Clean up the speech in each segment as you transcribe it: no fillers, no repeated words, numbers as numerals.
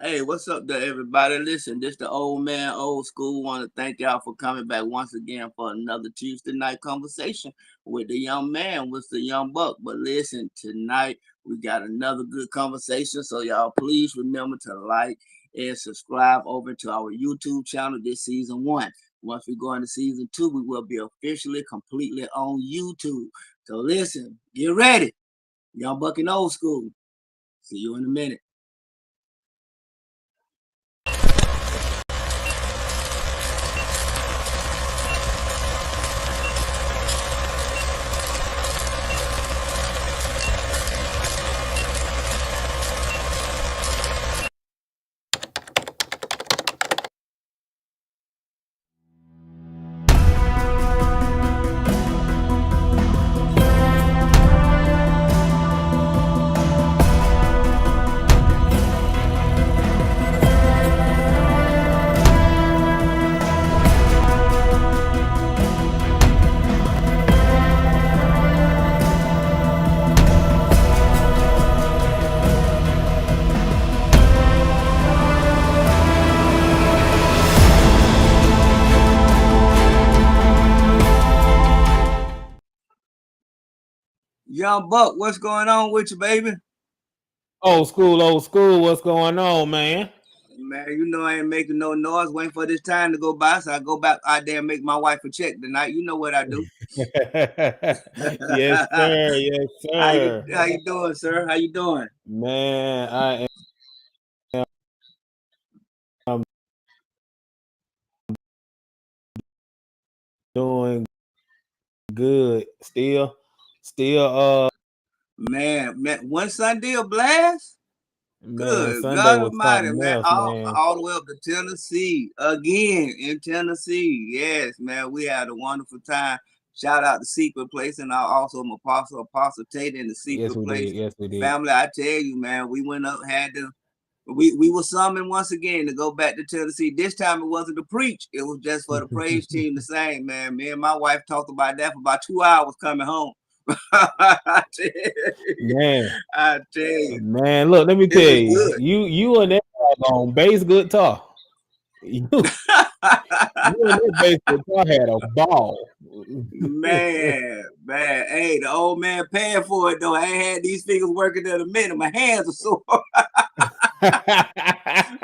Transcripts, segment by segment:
Hey, what's up there, everybody? Listen, this the old man, old school. Want to thank y'all for coming back once again for another Tuesday night conversation with the young man, with the young buck. But listen, tonight we got another good conversation. So y'all, please remember to like and subscribe over to our YouTube channel. This season 1. Once we go into season 2, we will be officially, completely on YouTube. So listen, get ready, young buck and old school. See you in a minute. Young Buck, what's going on with you, baby? Old school. What's going on, man? Man, you know I ain't making no noise, waiting for this time to go by, so I go back out there and make my wife a check tonight. You know what I do. Yes, sir. Yes, sir. How you doing, sir? How you doing? Man, I am doing good. Still, Man, one Sunday a blast? man, Good Sunday God was Almighty, something man. else, man. All the way up to Tennessee. Again in Tennessee. Yes, man. We had a wonderful time. Shout out to Secret Place, and I also am Apostle Tate in the Yes, Secret we Place. did. Yes, we did. Family, I tell you, man, we went up, had to we were summoned once again to go back to Tennessee. This time it wasn't to preach, it was just for the praise team to sing, man. Me and my wife talked about that for about 2 hours coming home. I tell you, Man, I tell you, man, look, let me it tell was you, you and that on bass guitar. You, you and that bass guitar had a ball. man. Hey, the old man paying for it though. I ain't had these fingers working in a minute. My hands are sore.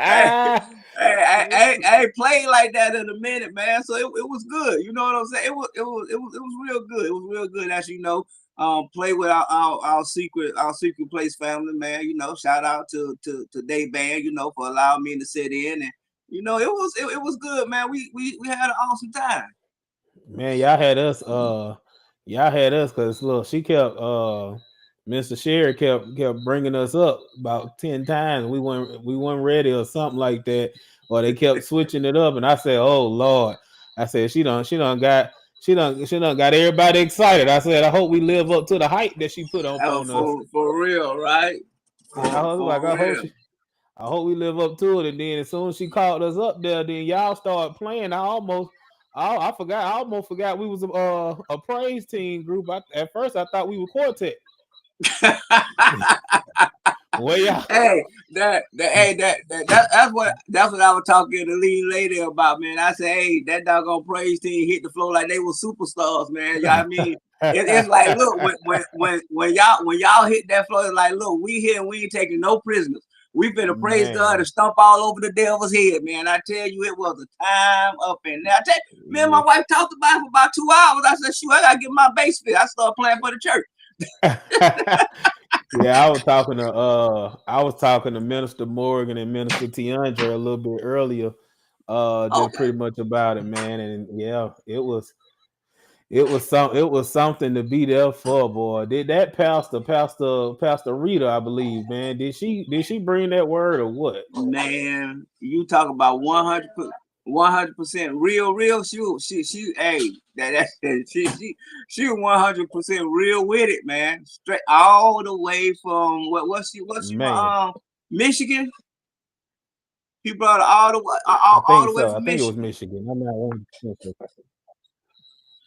Hey, I ain't played like that in a minute, man. So it was good. You know what I'm saying? It was real good. It was real good. As you know, play with our secret place family, man. You know, shout out to Day Band, you know, for allowing me to sit in, and you know, it was good, man. We had an awesome time. Man, y'all had us because look, she kept Mr. Sherry kept bringing us up about 10 times. We weren't ready or something like that, or they kept switching it up, and I said, "Oh Lord," I said, she done got everybody excited. I said, I hope we live up to the hype that she put up on us. For real, right? I was like, For real. I hope we live up to it. And then as soon as she called us up there, then y'all start playing. I almost forgot we was a praise team group. At first, I thought we were quartet. Well, yeah, Hey, that's what I was talking to the lead lady about, man. I said, hey, that doggone praise team hit the floor like they were superstars, man. You know what I mean? It's like, look, when y'all hit that floor, it's like, look, we here and we ain't taking no prisoners. We finna praise God man. and stomp all over the devil's head, man. I tell you, it was a time up in there. I tell you, me and my Yeah. wife talked about it for about 2 hours. I said, shoot, I gotta get my bass fit. I started playing for the church. Yeah, I was talking to Minister Morgan and Minister Tiandra a little bit earlier, just Okay. pretty much about it, man. And yeah, it was something to be there for, boy. Did that Pastor Rita, I believe, man? Did she bring that word or what? Man, you talk about 100% real. Hey, she 100% real with it, man. Straight all the way from what's she from Man, Michigan. He brought her all the way I all think the way so. I from think it was Michigan. Michigan. I'm not 100% sure.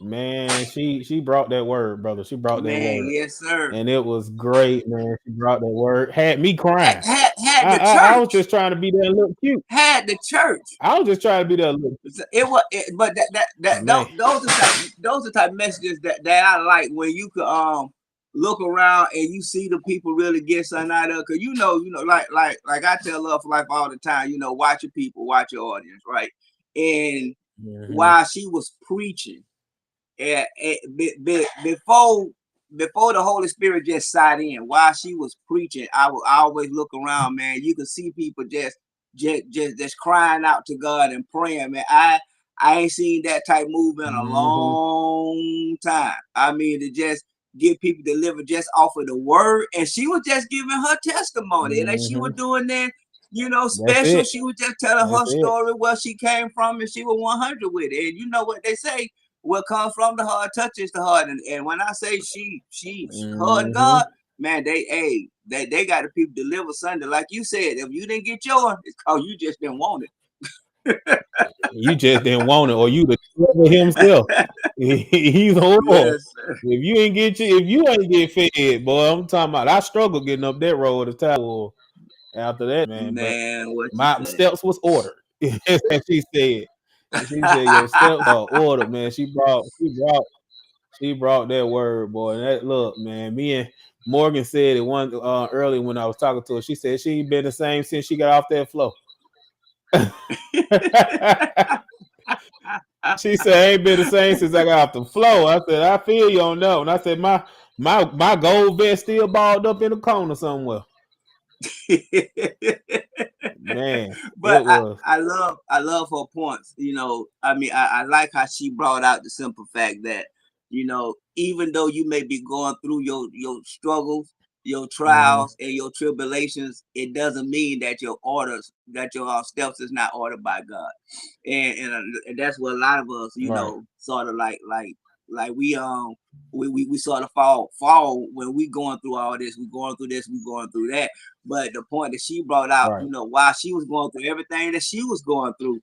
Man, she brought that word, brother. She brought that Man, word, yes, sir. and it was great, man. She brought that word, had me Had, crying. had had the I was just church, trying to be there and look cute. had the church. I was just trying to be there and look It was, but man. those are type messages that I like when you could look around and you see the people really get something out of it. Cause like I tell Love for Life all the time, watch your people, watch your audience, right? And while she was preaching, before the Holy Spirit just sat in, while she was preaching, I always look around, man. You could see people just crying out to God and praying, man. I ain't seen that type move in a long time. I mean, to just get people delivered just off of the word, and she was just giving her testimony, and she was doing that, That's special. it. She was just telling her story, where she came from, and she was 100 with it. And you know what they say, what comes from the heart touches the heart. And when I say she her and God, man, they got the people deliver Sunday. Like you said, if you didn't get yours, it's cause you just didn't want it. You just didn't want it, or you the devil himself. He's horrible. Yes, sir. If you ain't get fed, boy, I'm talking about. I struggled getting up that road to Tower after that, man. But Man, what you my say? steps was ordered. And she said, your steps are ordered, man. She brought that word, boy. And that look, man. Me and Morgan said it one earlier when I was talking to her. She said she ain't been the same since she got off that floor. She said, I ain't been the same since I got off the floor. I said, I feel you on that. And I said, my gold vest still balled up in the corner somewhere. Man, But it was I love her points. I mean, I like how she brought out the simple fact that, even though you may be going through your struggles, your trials, and your tribulations, it doesn't mean that your steps is not ordered by God. And that's what a lot of us, right. sort of like we sort of fall when we going through all this, we going through this, we going through that. But the point that she brought out, Right. while she was going through everything that she was going through,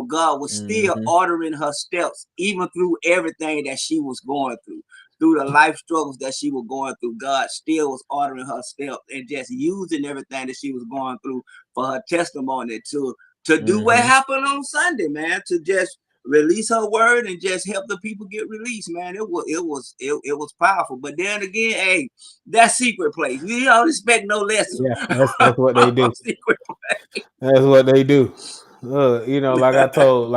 God was still ordering her steps, even through everything that she was going through the life struggles that she was going through. God still was ordering her steps and just using everything that she was going through for her testimony to do what happened on Sunday, man, to just release her word and just help the people get released, man. It was powerful. But then again, hey, that secret place, we don't expect no less. Yeah, that's what they do. Secret That's what they do. Like I told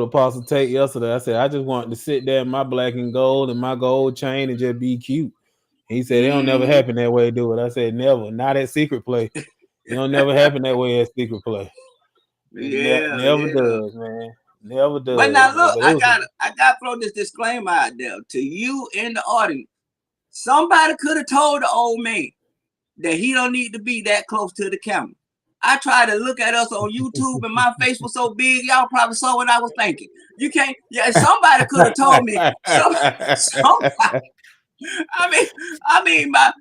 Apostle Tate yesterday. I said I just wanted to sit there in my black and gold and my gold chain and just be cute. He said it don't never happen that way, do it. I said never, not at secret play. It don't never happen that way at secret play. Never does, man. Never does. But now look, But I gotta throw this disclaimer out there to you in the audience. Somebody could have told the old man that he don't need to be that close to the camera. I tried to look at us on YouTube and my face was so big, y'all probably saw what I was thinking. You can't, somebody could have told me. Somebody, I mean, my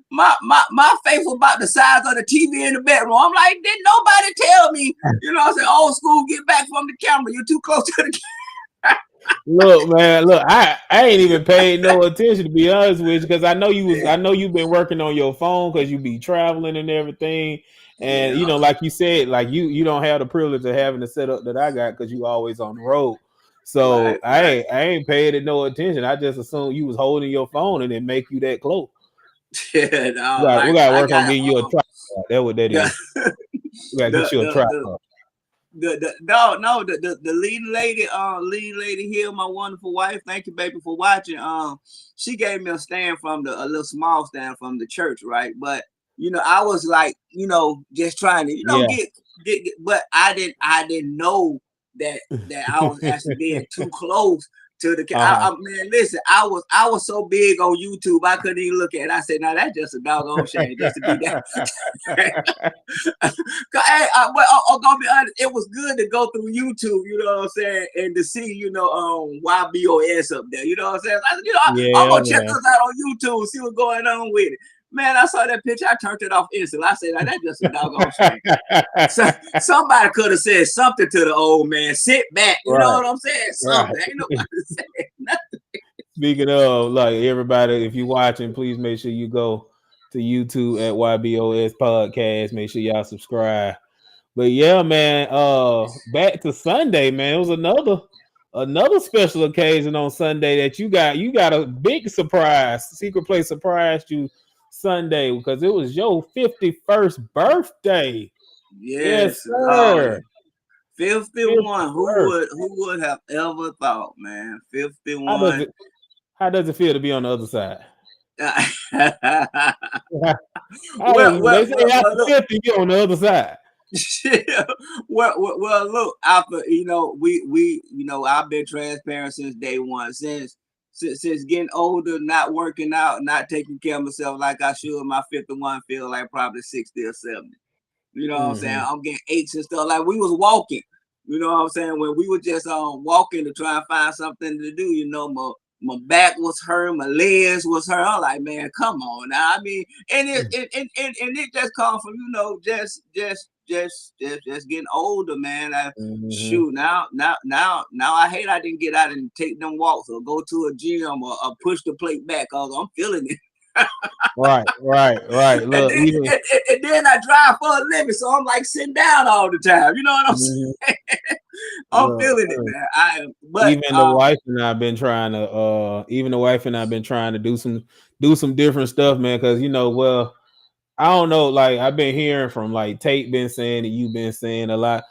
face was about the size of the TV in the bedroom. I'm like, didn't nobody tell me? I said, old school, get back from the camera. You're too close to the camera. Look, man, I ain't even paid no attention, to be honest with you, because I know you've been working on your phone because you be traveling and everything. And like you said, like you don't have the privilege of having the setup that I got because you always on the road. So I ain't paid it no attention. I just assumed you was holding your phone and it make you that close. Yeah, no, we gotta work on getting you a tripod. That's what that is. We gotta get you a tripod. The leading lady here, my wonderful wife. Thank you, baby, for watching. She gave me a stand a little small stand from the church, right? But I was like, just trying to, get, but I didn't know that I was actually being too close to the man. Listen, I was so big on YouTube, I couldn't even look at it. I said, "No, that's just a doggone shame just to be that." I'm gonna be honest, it was good to go through YouTube, you know what I'm saying, and to see, YBOS up there, you know what I'm saying. I'm gonna check us out on YouTube, see what's going on with it. Man, I saw that picture. I turned it off instantly. I said, that's just a doggone shame. Somebody could have said something to the old man. Sit back. You know what I'm saying? Something. Ain't nobody saying nothing. Speaking of, like, everybody, if you're watching, please make sure you go to YouTube at YBOS Podcast. Make sure y'all subscribe. But yeah, man, back to Sunday, man. It was another special occasion on Sunday that you got a big surprise. Secret Place surprised you Sunday because it was your 51st birthday. Yes, Yes, sir. 51. Fifty-first. Who would have ever thought, man? How does 51. it how does it feel to be on the other side? How does it, they say after Look, 50, you're on the other side. look. After I've been transparent since day one. Since getting older, not working out, not taking care of myself like I should. My 51 feel like probably 60 or 70. You know what I'm saying? Mm-hmm. I'm getting aches and stuff. Like we was walking. You know what I'm saying? When we were just walking to try and find something to do, my back was hurt, my legs was hurt. I'm like, man, come on now. I mean, and it just comes from, just getting older, man. Mm-hmm. Shoot, now I hate I didn't get out and take them walks or go to a gym or push the plate back, cause I'm feeling it. Right. And Look, then, even and then I drive for a living, so I'm like sitting down all the time. You know what I'm mhm, saying? I'm look, feeling it, man. I am, but even the wife and I've been trying to even the wife and I've been trying to do some different stuff, man. Because well, I don't know. Like I've been hearing from like Tate been saying and you've been saying a lot.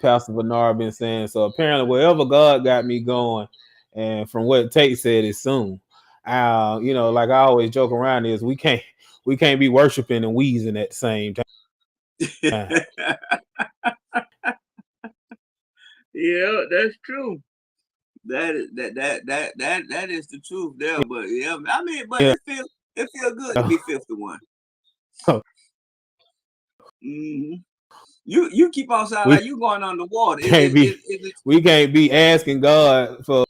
Pastor Bernard been saying. So apparently, wherever God got me going, and from what Tate said is soon. Like I always joke around is we can't be worshiping and wheezing at the same time. yeah, that's true. That is the truth there. But yeah, I mean, but Yeah. it feel good to be 51. hmm You keep on sounding we like you going underwater. can't be Is we can't be asking God for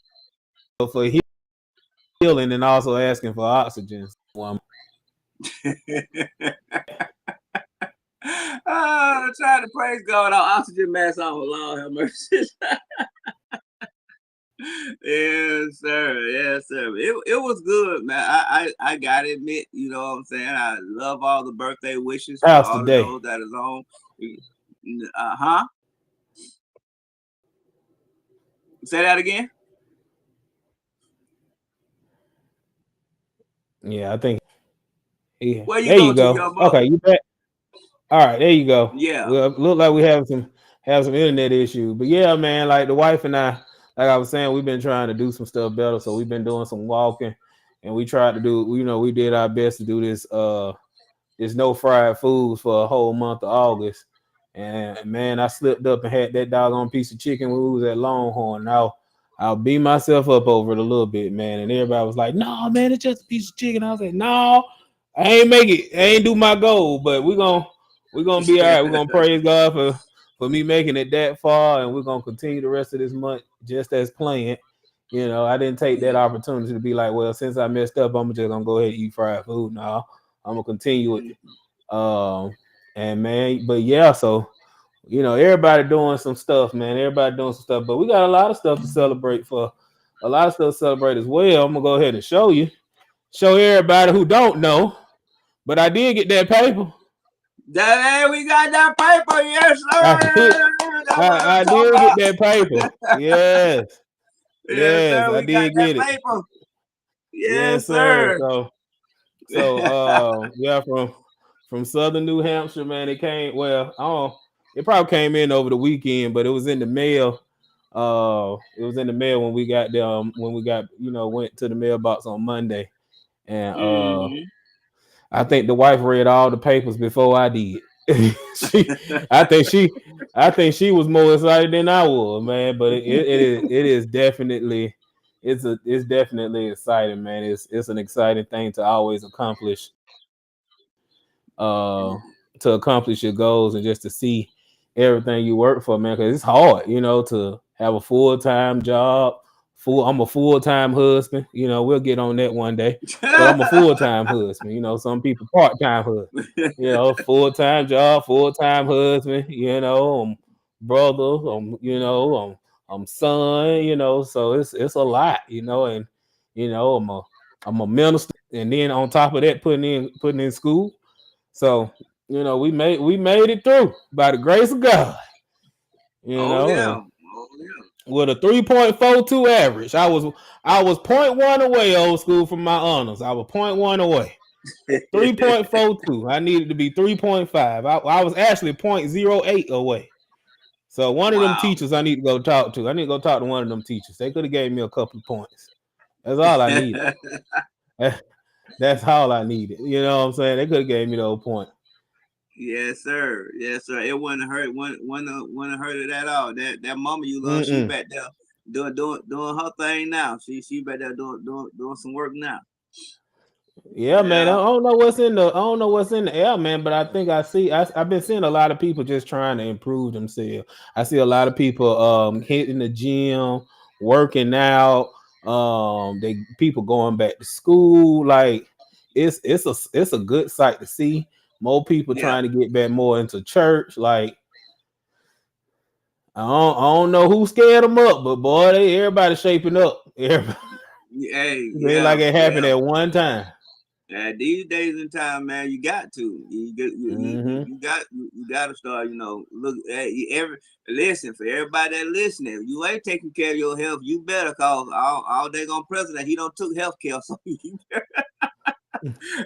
healing and also asking for oxygen. it? Trying to praise God on oxygen mask on. Lord have mercy. Yes, sir. Yes, sir. It was good, man. I gotta admit, you know what I'm saying? I love all the birthday wishes for How's all of today? those that is on. Huh? Say that again. Yeah, I think. Yeah. Where you There you go to, go. your book? Okay, you back. All right, there you go. Yeah. Well, look like we have some internet issues, but yeah, man. Like the wife and I, like I was saying, we've been trying to do some stuff better. So we've been doing some walking, and we tried to do. We did our best to do this. There's no fried foods for a whole month of August. And man, I slipped up and had that doggone piece of chicken when we was at Longhorn. Now I'll beat myself up over it a little bit, man. And everybody was like, "No, man, it's just a piece of chicken." I was like, "No, I ain't make it. I ain't do my goal, but we're gonna be all right. We're gonna praise God for me making it that far, and we're gonna continue the rest of this month just as planned. I didn't take that opportunity to be like, well, since I messed up, I'm just gonna go ahead and eat fried food. No, I'm gonna continue it. Um, and man, but yeah, so everybody doing some stuff, man. Everybody doing some stuff, but we got a lot of stuff to celebrate for. A lot of stuff to celebrate as well. I'm gonna go ahead and show everybody who don't know. But I did get that paper. We got that paper, yes, I sir. did. That's what I'm I talking did about. get that paper. Yes, Yes, yes, sir. I We got did that get it. paper. Yes, Yes, sir. sir. So yeah, from Southern New Hampshire, man. It came. Well, it probably came in over the weekend, but it was in the mail. It was in the mail when we got there. When we got went to the mailbox on Monday, and hmm I think the wife read all the papers before I did. she, I think she, I think she was more excited than I was, man. But it is definitely, it's definitely exciting, man. It's an exciting thing to always uh, accomplish your goals and just to see everything you work for, man. Because it's hard, to have a full-time job. I'm a full-time husband. We'll get on that one day, but I'm a full-time husband. Some people part-time husband. Full-time job, full-time husband. Brother. I'm son. So it's a lot. And I'm a minister. and then on top of that, putting in school. So we made it through by the grace of God. Oh And yeah. Oh yeah. with a 3.42 average, I was point one away, old school, from my honors. I was point one away. 3.42. I needed to be 3.5. I was actually 0.08 away. So one of them Wow. teachers I need to go talk to. I need to go talk to one of them teachers. They could have gave me a couple of points. That's all I needed. That's all I needed. You know what I'm saying? They could have gave me those points. Yes, sir. Yes, sir. It wouldn't hurt. Wouldn't hurt it at all. That mama you love, she Mm-mm. back there doing her thing now. She back there doing some work now. Yeah, man. I Yeah. don't know what's in the I don't know what's in the air, man. But I think I've been seeing a lot of people just trying to improve themselves. I see a lot of people hitting the gym, working out. They people going back to school. Like it's a good sight to see. More people Yeah. trying to get back more into church. Like I don't know who scared them up, but boy, everybody shaping up. Everybody, Hey, it ain't yeah, like it happened yeah. at one time. These days in time, man, you got to. Mm-hmm. You got to start. Look at every listen for everybody that listening. You ain't taking care of your health. You better, cause all they gonna president. He don't took health care, so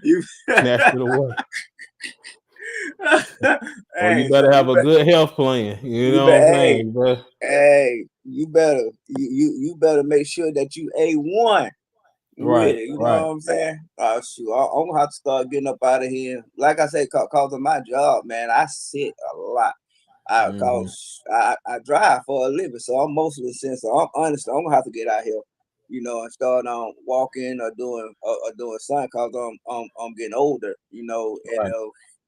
you. Snatched it away. Or you Hey, so better have a good health plan. You you know better. what I'm Hey, saying, bro? hey, you better make sure that you A1 with Right, it. You know right. what I'm saying? Shoot, I'm gonna have to start getting up out of here. Like I said, cause of my job, man, I sit a lot. Mm-hmm. Cause I drive for a living, so I'm mostly sitting. So I'm honestly, I'm gonna have to get out here, and start on walking or doing something. Cause I'm getting older, Right.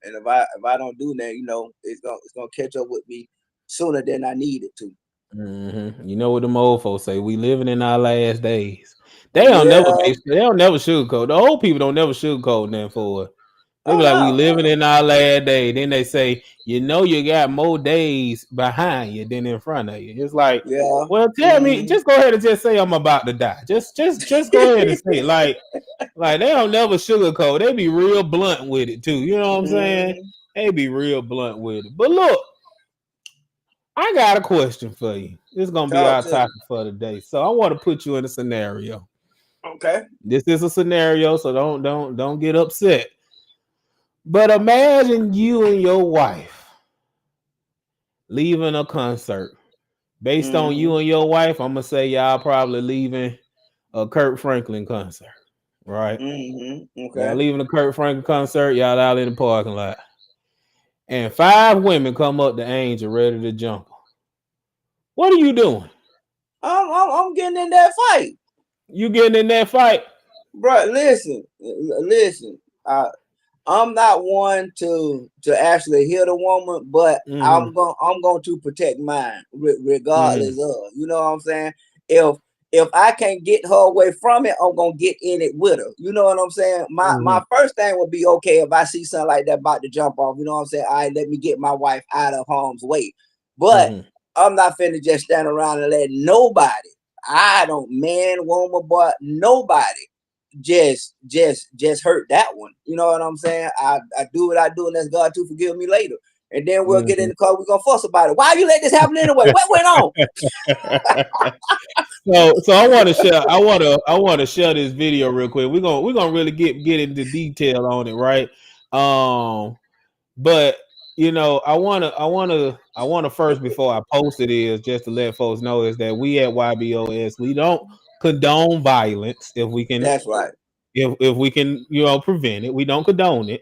and if I don't do that, it's gonna catch up with me sooner than I need it to. Mm-hmm. You know what the old folks say? We living in our last days. Yeah. They don't never sugarcoat. The old people don't never sugarcoat nothing for it. They Oh be like, we no. living in our last day. Then they say, you got more days behind you than in front of you. It's like, Yeah. well, tell me, Mm-hmm. just go ahead and just say I'm about to die. Just go ahead and say it. Like they don't never sugarcoat. They be real blunt with it too. You know what I'm saying? Mm-hmm. They be real blunt with it. But look, I got a question for you. This is gonna be Talk our to me. topic for today. So I want to put you in a scenario. Okay. This is a scenario, so don't get upset. But imagine you and your wife leaving a concert. Based on Mm-hmm. you and your wife, I'm gonna say y'all probably leaving a Kurt Franklin concert, right? Mm-hmm. Y'all Okay. leaving a Kurt Franklin concert, y'all out in the parking lot. And five women come up to Angel ready to jump her. What are you doing? I'm getting in that fight, You getting in that fight? bro. Listen. I'm not one to actually hit a woman, but Mm-hmm. I'm going to protect mine regardless Mm-hmm. of. You know what I'm saying? If I can't get her away from it, I'm gonna get in it with her. You know what I'm saying? My Mm-hmm. first thing would be, okay, if I see something like that about to jump off. You know what I'm saying? All right, let me get my wife out of harm's way. But Mm-hmm. I'm not finna just stand around and let nobody. I don't, man, woman, but nobody just hurt that one. You know what I'm saying? I do what I do, and that's God to forgive me later. And then we'll get in Mm-hmm. the car. We're gonna fuss about it. Why you let this happen anyway? What went on? So I want to share. I want to share this video real quick. We're gonna really get into detail on it, right? But I wanna first, before I post it, is just to let folks know is that we at YBOS, we don't condone violence if we can, That's right. if we can prevent it. We don't condone it.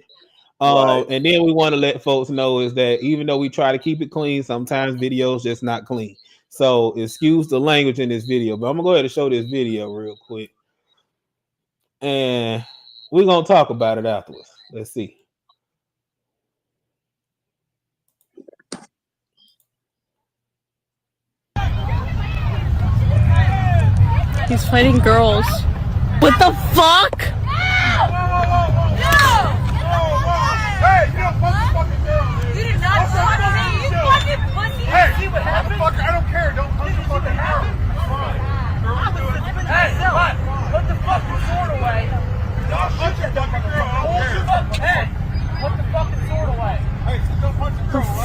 Right. And then we want to let folks know is that even though we try to keep it clean, sometimes videos just not clean. So excuse the language in this video, but I'm gonna go ahead and show this video real quick, and we're gonna talk about it afterwards. Let's see. He's fighting girls. What the fuck? Hey, you don't punch the fucking girl, dude. You did not punch me, you fucking pussy. Hey, see what happened? I don't care. Don't punch the fucking girl. It's fine. Girl, do it. Hey, what? Put the fucking sword away. Don't shoot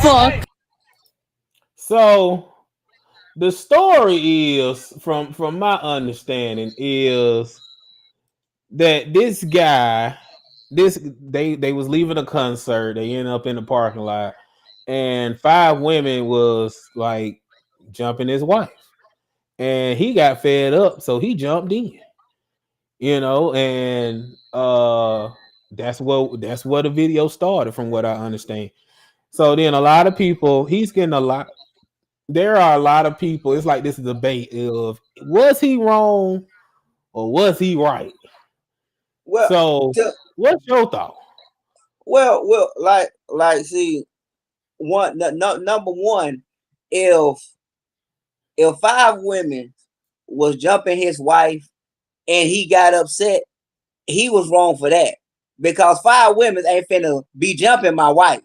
fuck? So the story is, from my understanding, is that this guy, they was leaving a concert, they ended up in the parking lot, and 5 women was like jumping his wife, and he got fed up, so he jumped in, and that's where the video started, from what I understand. So then a lot of people, he's getting a lot. There are a lot of people. It's like this debate of, was he wrong or was he right? Well, So to, what's your thought? well, like, see, number one, if 5 women was jumping his wife and he got upset, he was wrong for that, because 5 women ain't finna be jumping my wife.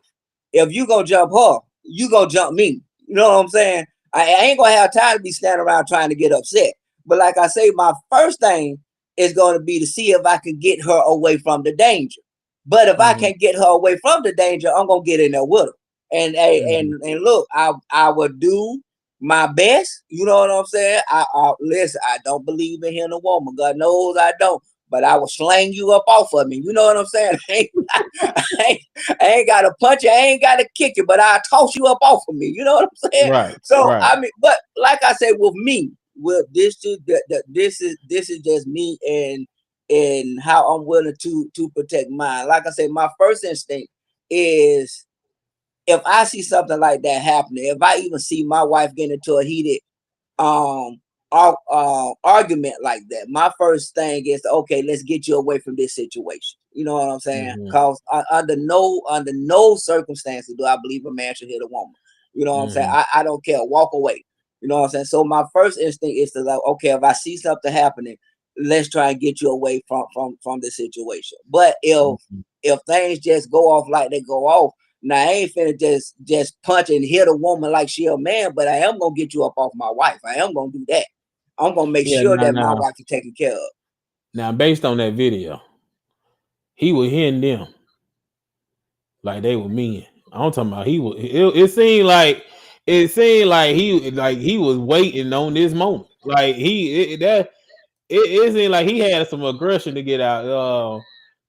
If you gonna jump her, you gonna jump me. You know what I'm saying? I ain't gonna have time to be standing around trying to get upset. But like I say, my first thing is gonna be to see if I can get her away from the danger. But if I can't get her away from the danger, I'm gonna get in there with her. And and look, I would do my best. You know what I'm saying? I listen. I don't believe in hitting a woman. God knows I don't. But I will slang you up off of me. You know what I'm saying? I ain't got to punch you. I ain't got to kick you. But I'll toss you up off of me. You know what I'm saying? Right. So Right. I mean, but like I said, with me, with this is just me and how I'm willing to protect mine. Like I said, my first instinct is, if I see something like that happening, if I even see my wife getting into a heated argument like that, my first thing is, okay, let's get you away from this situation. You know what I'm saying? Because under no circumstances do I believe a man should hit a woman. You know what I'm saying? I don't care. Walk away. You know what I'm saying? So my first instinct is to, like, okay, if I see something happening, let's try and get you away from the situation. But if things just go off like they go off, now I ain't finna just punch and hit a woman like she a man, but I am gonna get you up off my wife. I am gonna do that. I'm gonna make sure that my wife is taken care of. Now, based on that video, he was hitting them like they were men. I'm talking about he was. It seemed like he was waiting on this moment. Like it seemed like he had some aggression to get out.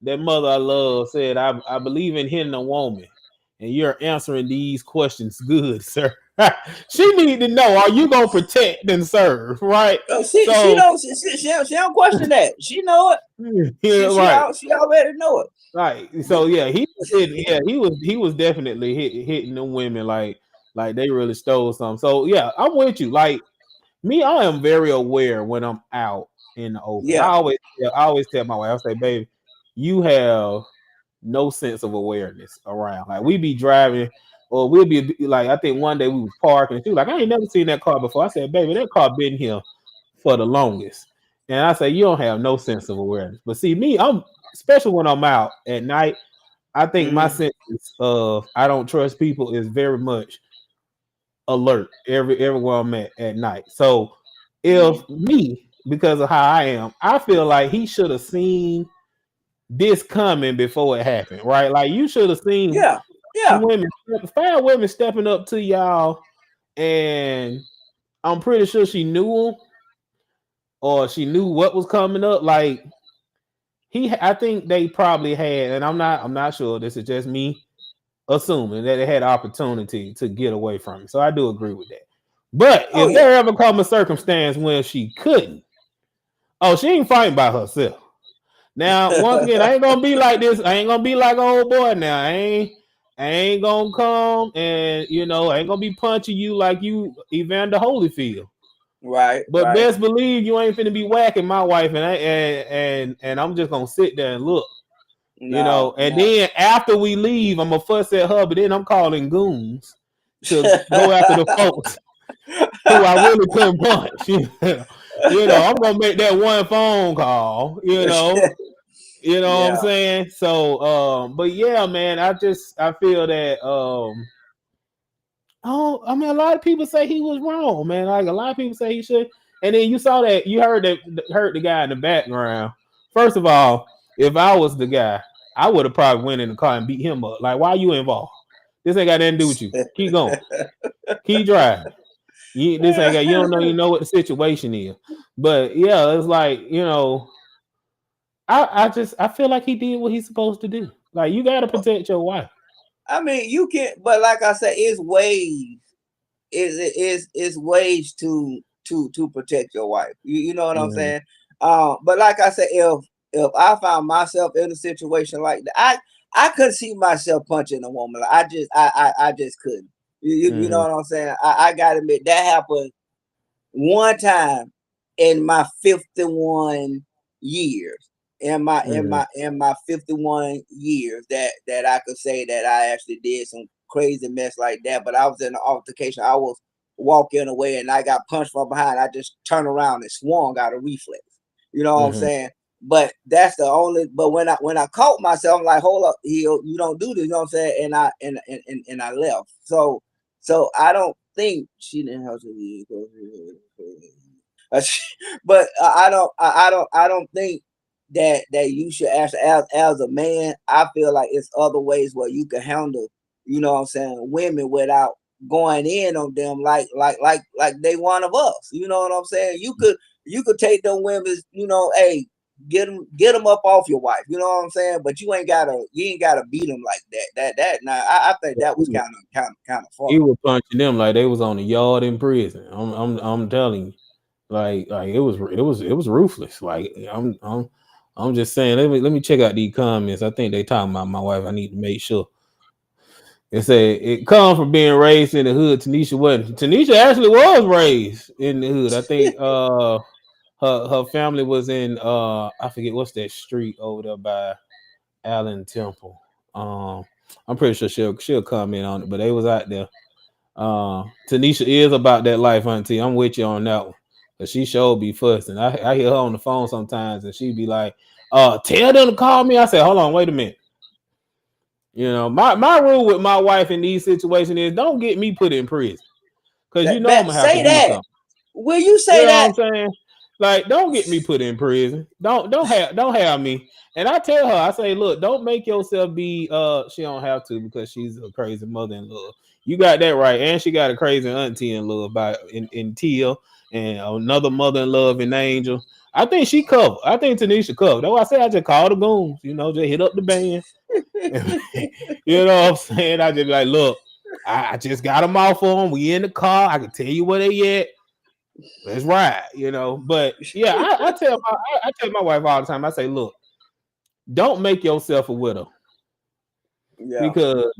That mother I love said, I believe in hitting a woman, and you're answering these questions good, sir. She need to know, are you gonna protect and serve, right? She don't question that. She know it. Yeah, she already know it. Right. So yeah, he was definitely hitting them women like they really stole something. So yeah, I'm with you. Like me, I am very aware when I'm out in the open. Yeah. I always tell my wife, I say, baby, you have no sense of awareness around. Like we be driving, or we'll be like, I think one day we was parking, and she was like, I ain't never seen that car before. I said, baby, that car been here for the longest. And I say, you don't have no sense of awareness. But see, me, I'm especially when I'm out at night, I think my sense of I don't trust people is very much alert everywhere I'm at night. So if me, because of how I am, I feel like he should have seen this coming before it happened, right? Like you should have seen 5 women stepping up to y'all, and I'm pretty sure she knew them, or she knew what was coming up. Like I think they probably had, and I'm not sure. This is just me assuming that they had opportunity to get away from it. So I do agree with that. But if there ever come a circumstance when she couldn't, she ain't fighting by herself. Now, once again, I ain't gonna be like this. I ain't gonna be like old boy now. I ain't gonna come and I ain't gonna be punching you like you Evander Holyfield. Right. But best believe you ain't finna be whacking my wife, and I'm just gonna sit there and look. Then after we leave, I'm gonna fuss at her, but then I'm calling goons to go after the folks who I really couldn't punch. I'm gonna make that one phone call. What I'm saying? So, but yeah, man, I feel that. I mean, a lot of people say he was wrong, man. Like a lot of people say he should. And then you heard the guy in the background. First of all, if I was the guy, I would have probably went in the car and beat him up. Like, why are you involved? This ain't got nothing to do with you. Keep going. Keep driving. This ain't got. You don't know. You know what the situation is. But yeah, it's like I feel like he did what he's supposed to do. Like you got to protect your wife. I mean, you can, but like I said, it's ways. Is ways to protect your wife. You know what I'm Mm-hmm. saying? But like I said, if I found myself in a situation like that, I couldn't see myself punching a woman. Like, I just couldn't. You know Mm-hmm. what I'm saying? I gotta admit that happened one time in my 51 years. Mm-hmm. In my 51 years that I could say that I actually did some crazy mess like that. But I was in an altercation. I was walking away and I got punched from behind. I just turned around and swung out of reflex. You know what I'm Mm-hmm. saying? But that's the only. But when I caught myself, I'm like, hold up, you don't do this. You know what I'm saying? And I left. So I don't think she didn't have to. But I don't think that you should actually as a man. I feel like it's other ways where you can handle, you know what I'm saying, women without going in on them like they one of us. You know what I'm saying? You could take them women, hey, get them up off your wife. You know what I'm saying? But you ain't gotta beat them like that. Now I think that was kind of far. He was punching them like they was on the yard in prison. I'm telling you, like it was ruthless. Like I'm just saying. Let me check out these comments. I think they talking about my wife. I need to make sure. It say it come from being raised in the hood. Tanisha wasn't. Tanisha actually was raised in the hood. I think her family was in I forget what's that street over there by Allen Temple. I'm pretty sure she'll comment on it, but they was out there. Tanisha is about that life, auntie. I'm with you on that one. But she sure be fussing. I hear her on the phone sometimes and she be like, tell them to call me. I say, hold on, wait a minute. My rule with my wife in these situations is don't get me put in prison. Cause I'm gonna have to Say do that. something. Will you You say know what that? I'm saying? Like, don't get me put in prison. Don't have me. And I tell her, I say, look, don't make yourself be she don't have to because she's a crazy mother-in-law. You got that right. And she got a crazy auntie in love by in Tia and another mother-in-law in Angel. I think she covered. I think Tanisha covered. That's why I say I just call the goons, just hit up the band. You know what I'm saying? I just be like, look, I just got them off for them. We in the car. I can tell you where they at. Let's ride. But yeah, I tell my wife all the time. I say, look, don't make yourself a widow Yeah. because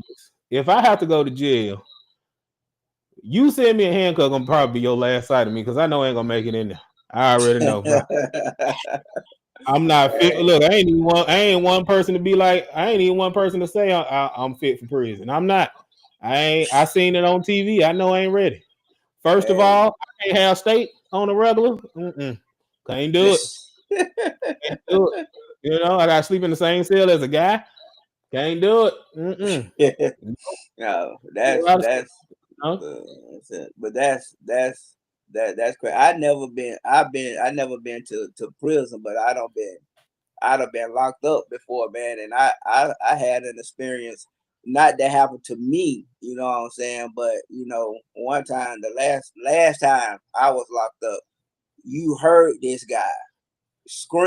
if I have to go to jail, you send me a handcuff, gonna probably be your last sight of me because I know I ain't gonna make it in there. I already know, bro. I'm not fit. Look, I ain't one person to be like. I ain't even one person to say I'm fit for prison. I'm not. I ain't. I seen it on TV. I know I ain't ready. First of Hey. all, I can't have state on a regular. Can't do it. Can't do it. I gotta sleep in the same cell as a guy. Can't do it. No, A lot of stuff, that's it. But that's crazy. I never been to prison, but I'd have been locked up before, man. And I had an experience, not that happened to me, you know what I'm saying? But one time, the last time I was locked up, you heard this guy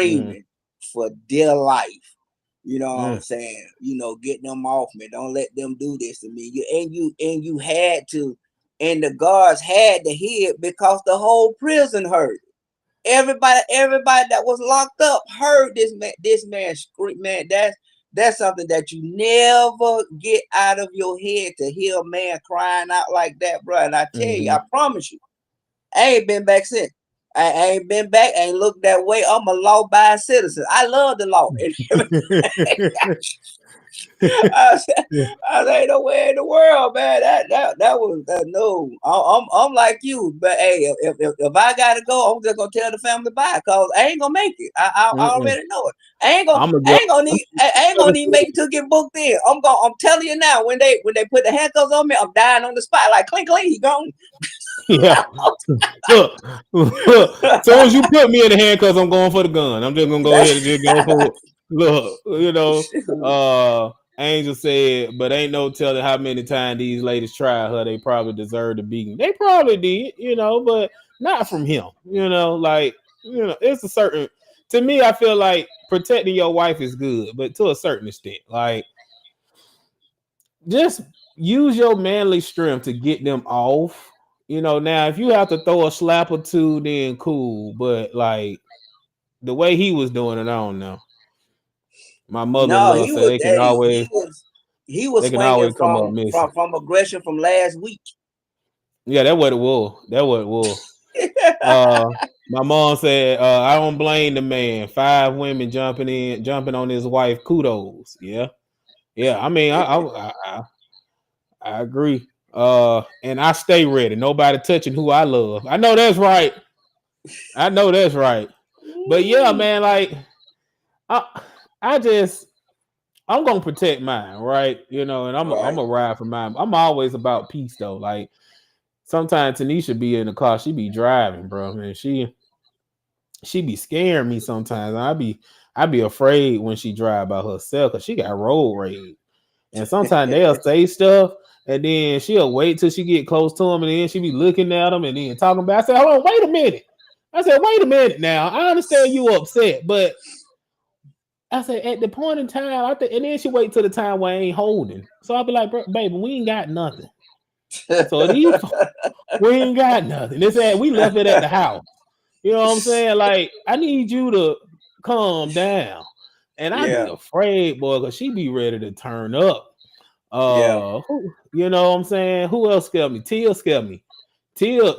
mm, screaming for dear life. You know what I'm mm, saying? Get them off me. Don't let them do this to me. You had to, and the guards had to hear it because the whole prison heard it. Everybody that was locked up heard this man scream. Man, that's something that you never get out of your head, to hear a man crying out like that, bro. And I tell you, mm-hmm. I promise you, I ain't been back since. I ain't been back, ain't looked that way. I'm a law-abiding citizen. I love the law. I said, ain't nowhere in the world, man. That was no. I'm like you, but hey, if I gotta go, I'm just gonna tell the family bye, cause I ain't gonna make it. I Mm-mm. already know it. I ain't gonna I'm gonna I go. ain't gonna need I ain't gonna need make it to get booked in. I'm telling you now, when they put the handcuffs on me, I'm dying on the spot. Like clink clink, he gone. Yeah. Look. As soon as you put me in the handcuffs, I'm going for the gun. I'm just gonna go ahead and just go for it. Look. Angel said, but ain't no telling how many times these ladies tried her. They probably deserve to beating. They probably did, but not from him. Like, it's a certain. To me, I feel like protecting your wife is good, but to a certain extent, like, just use your manly strength to get them off. Now if you have to throw a slap or two, then cool. But like the way he was doing it, I don't know. My No, mother-in-law said he they was can swinging always come up missing. from aggression from last week. Yeah, that's what it was. That's what it was. My mom said, I don't blame the man. 5 women jumping on his wife. Kudos. Yeah. Yeah. I mean, I agree. And I stay ready. Nobody touching who I love. I know that's right. But yeah, man, like I just I'm gonna protect mine, right? And I'm Right. gonna ride for mine. I'm always about peace though. Like sometimes Tanisha be in the car, she be driving, bro, man. She be scaring me sometimes. I be afraid when she drive by herself because she got road rage. And sometimes they'll say stuff, and then she'll wait till she get close to him, and then she be looking at him and then talking about. I said, "Hold on, wait a minute." I said, "Wait a minute now. I understand you upset, but." I said, at the point in time, and then she wait till the time where I ain't holding. So I'll be like, baby, we ain't got nothing. So we ain't got nothing. They said we left it at the house. You know what I'm saying? Like, I need you to calm down. And I be Yeah. afraid, boy, because she be ready to turn up. Yeah. You know what I'm saying? Who else scared me? Tia scared me. Tia,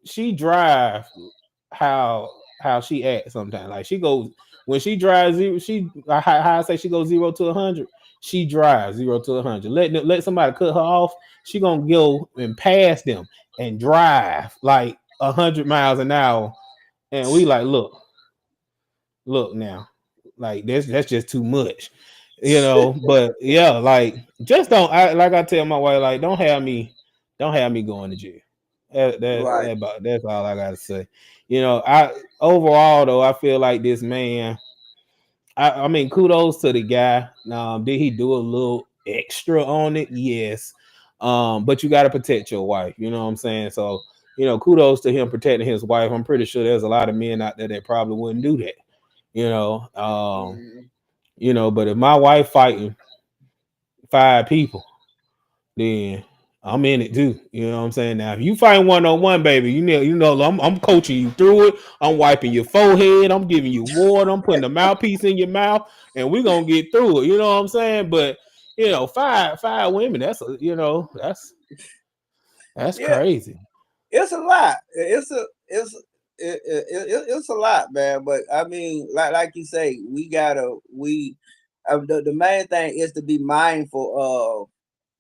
she drive how she acts sometimes. Like she goes when she drives zero, how I say she goes 0 to 100. She drives 0 to 100. Let somebody cut her off. She gonna go and pass them and drive like 100 miles an hour. And we like, look now, like that's just too much, But yeah, like just don't. Like I tell my wife, like don't have me going to jail. Right. That's all I gotta say. I overall though, I feel like this man. I mean, kudos to the guy. Did he do a little extra on it? Yes. But you got to protect your wife. You know what I'm saying? So, kudos to him protecting his wife. I'm pretty sure there's a lot of men out there that probably wouldn't do that. But if my wife fighting 5 people, then I'm in it too. You know what I'm saying? Now, if you fight 1-on-1, baby, I'm coaching you through it. I'm wiping your forehead. I'm giving you water. I'm putting a mouthpiece in your mouth, and we're gonna get through it. You know what I'm saying? But 5 women, that's Yeah. crazy. It's a lot. It's a lot, man. But I mean, like you say, the main thing is to be mindful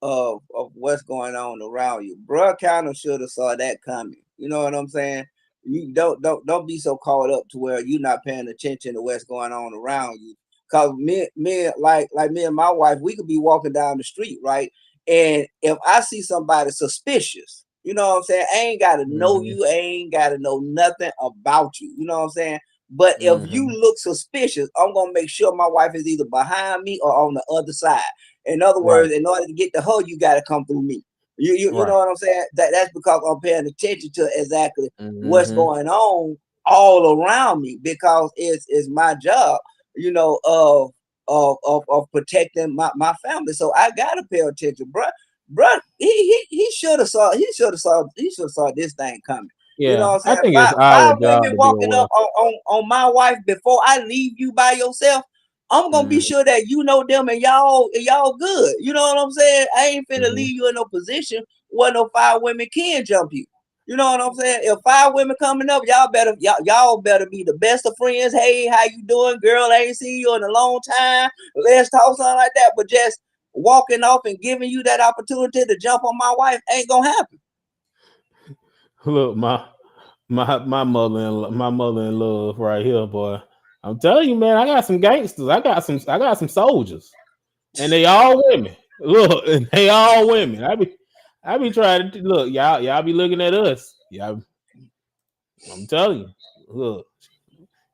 of what's going on around you. Bruh kind of should have saw that coming. You know what I'm saying? You don't be so caught up to where you're not paying attention to what's going on around you. Cause like me and my wife, we could be walking down the street, right? And if I see somebody suspicious, you know what I'm saying? I ain't gotta know Mm-hmm. you, I ain't gotta know nothing about you. You know what I'm saying? But if you Mm-hmm. look suspicious, I'm gonna make sure my wife is either behind me or on the other side. In other Right. words, in order to get to her, you got to come through me. You know Right. what I'm saying? That's because I'm paying attention to exactly what's Mm-hmm. going on all around me because it's my job, of protecting my family. So I gotta pay attention, bruh. He should have saw this thing coming. You know Yeah, what I'm I saying? think it's our Five job women to be walking aware. up on my wife before I leave you by yourself. I'm gonna be Mm-hmm. sure that you know them and y'all good. You know what I'm saying? I ain't finna Mm-hmm. leave you in no position where no 5 women can jump you. You know what I'm saying? If 5 women coming up, y'all better be the best of friends. Hey, how you doing, girl? I ain't seen you in a long time. Let's talk something like that. But just walking off and giving you that opportunity to jump on my wife ain't gonna happen. Look, my mother in love right here, boy. I'm telling you, man, I got some gangsters. I got some soldiers, and they all women. Look, and they all women. I be trying to look, y'all be looking at us. I'm telling you. Look,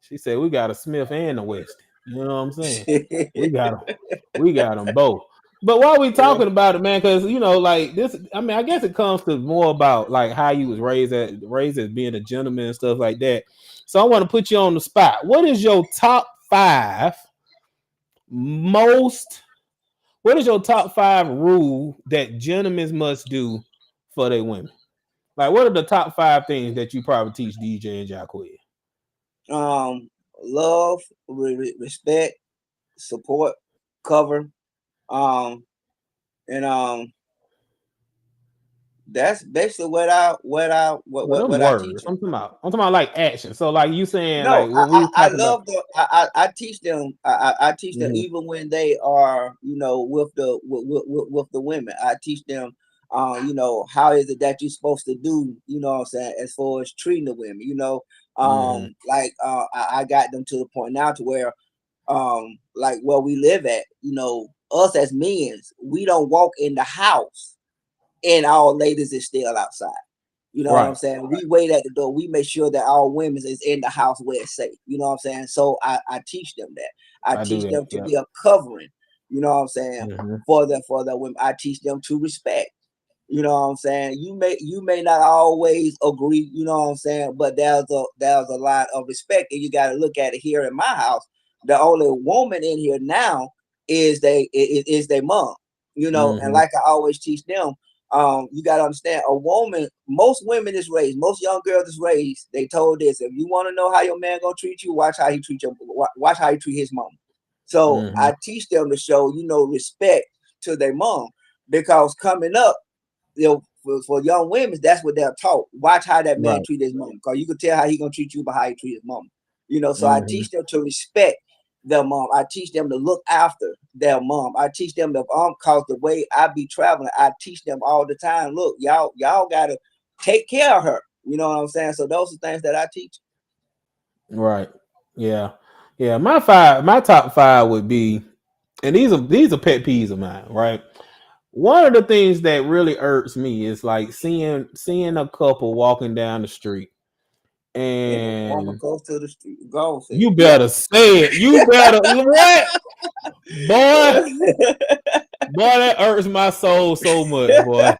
she said we got a Smith and a Weston. You know what I'm saying? We got them. We got them both. But while we Yeah. talking about it, man, because like this, I mean, I guess it comes to more about like how you was raised as being a gentleman and stuff like that. So I want to put you on the spot. What is your top five most? What is your top five rule that gentlemen must do for their women? Like, what are the top five things that you probably teach DJ and Jacqueline? Um, love, respect, support, cover, um, and that's basically Well, them what I teach words. them. I'm talking about like action. So, like you saying, No, like when we I talk about. love the I teach them I teach them Mhm, even when they are with with the women. I teach them how is it that you're supposed to do, what I'm saying, as far as treating the women, mhm, like I got them to the point now to where like where we live at, us as men, we don't walk in the house and our ladies is still outside. You know what I'm right. saying? We wait at the door. We make sure that our women is in the house where it's safe. You know what I'm saying? So I teach them that. I I do teach that. them to Yeah. be a covering. You know what I'm saying? Mhm, For the women. I teach them to respect. You know what I'm saying? You may not always agree, you know what I'm saying, but there's a lot of respect, and you got to look at it here in my house. The only woman in here now is their mom, and mhm, like I always teach them, you got to understand a woman. Most women is raised, most young girls is raised. They told this: if you want to know how your man gonna treat you, watch how he treat watch how he treat his mom. So mhm. I teach them to show respect to their mom, because coming up, for young women, that's what they're taught. Watch how that man Right. treat his mom, because you can tell how he gonna treat you by how he treat his mom. So I Mhm, teach them to respect their mom. I teach them to look after their mom. I teach them to cause the way I be traveling, I teach them all the time. Look, y'all gotta take care of her. You know what I'm saying? So those are things that I teach. right. Yeah. Yeah. My top five would be, and these are pet peeves of mine, right? One of the things that really irks me is like seeing a couple walking down the street And the woman and goes to the street, go say it. you Yeah. better say it. You better what? Boy, boy, that irks my soul so much, boy.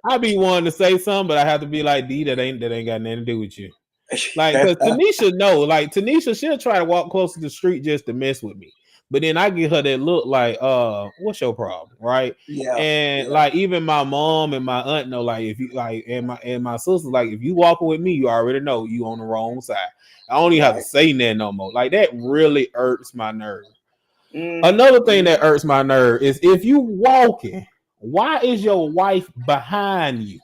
I be wanting to say something, but I have to be like, D, that ain't got nothing to do with you. Like, cause Tanisha know, like Tanisha, she'll try to walk close to the street just to mess with me. But then I get her that look like, what's your problem? Right. Yeah, And yeah, like even my mom and my aunt know, like, if you like, and my sister, like, if you walking with me, you already know you on the wrong side. I don't even have to right. say that no more. Like that really irks my nerve. Mm-hmm, Another thing that mm-hmm, irks my nerve is if you walking, why is your wife behind you?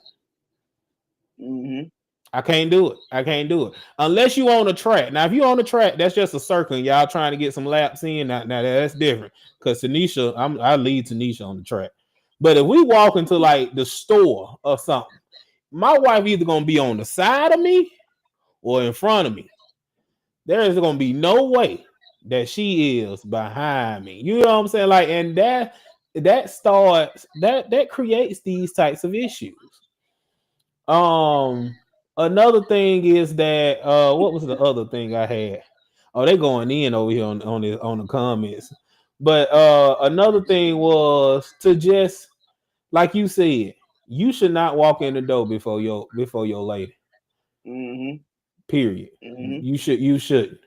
mm-hmm. I can't do it. I can't do it unless you on a track. Now, if you on the track, that's just a circle, and y'all trying to get some laps in. Now that's different. Because Tanisha, I lead Tanisha on the track. But if we walk into like the store or something, my wife either gonna be on the side of me or in front of me. There is gonna be no way that she is behind me. You know what I'm saying? Like, and that creates these types of issues. Um, Another thing is that what was the other thing I had? Oh, they going in over here on the comments. But another thing was to just like you said, you should not walk in the door before your lady. Mm-hmm. Period. Mm-hmm. You shouldn't.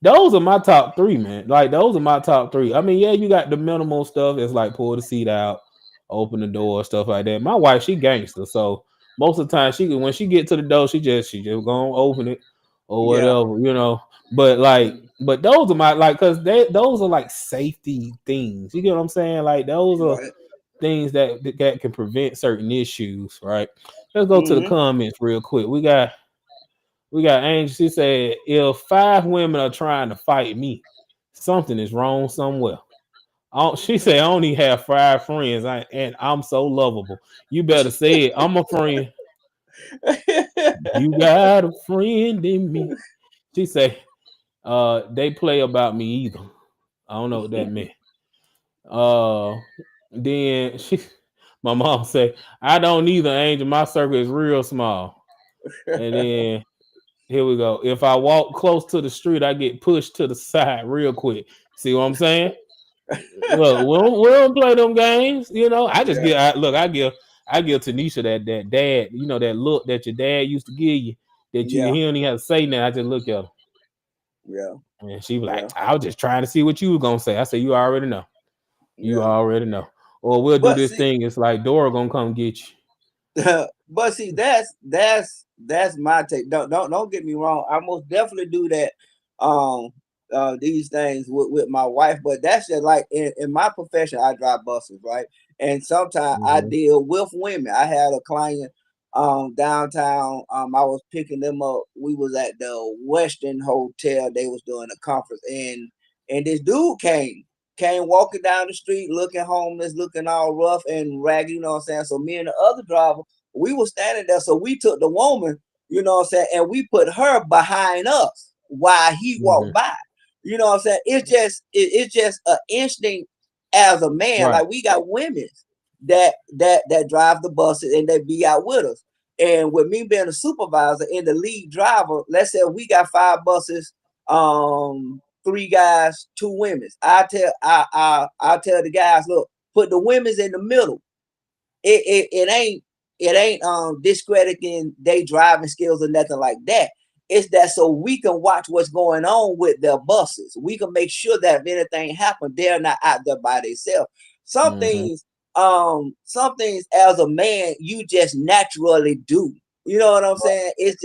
Those are my top three, man. Like those are my top three. I mean, yeah, you got the minimal stuff. It's like pull the seat out, open the door, stuff like that. My wife, she gangster, so most of the time when she get to the door, she just gonna open it or Yeah. whatever. But like, Mm, but those are my like, cause those are like safety things. You get what I'm saying? Like those are right. things that can prevent certain issues, right? Let's go to the Mm-hmm. comments real quick. We got Angel. She said, if five women are trying to fight me, something is wrong somewhere. She said, I only have five friends, and I'm so lovable. You better say it. I'm a friend. You got a friend in me. She said, they play about me either. I don't know what that meant. Uh, then my mom said, I don't either, Angel. My circle is real small. And then here we go. If I walk close to the street, I get pushed to the side real quick. See what I'm saying? Look, we don't play them games. You know, I just Yeah, I give Tanisha that dad, you know, that look that your dad used to give you, that you yeah, he don't even have to say nothing. I just look at her. yeah, And she be like, yeah, I was just trying to see what you were gonna say. I said, you already know. You yeah. already know. Or we'll do But this see, thing. It's like Dora gonna come get you. but see, that's my take. Don't get me wrong. I most definitely do that. Um, these things with my wife, but that's just like in my profession. I drive buses, right? And sometimes I Mhm, deal with women. I had a client downtown. I was picking them up. We was at the Western Hotel. They was doing a conference, and this dude came walking down the street looking homeless, looking all rough and ragged, you know what I'm saying? So me and the other driver, we were standing there. So we took the woman, you know what I'm saying, and we put her behind us while he mhm. walked by. You know what I'm saying? It's just an instinct as a man. Right. Like we got women that drive the buses and they be out with us. And with me being a supervisor and the lead driver, let's say we got 5 buses, 3 guys, 2 women. I tell the guys, look, put the women's in the middle. It ain't discrediting they driving skills or nothing like that. It's that so we can watch what's going on with their buses. We can make sure that if anything happens, they're not out there by themselves. Some Mhm, things, some things as a man, you just naturally do. You know what I'm saying? It's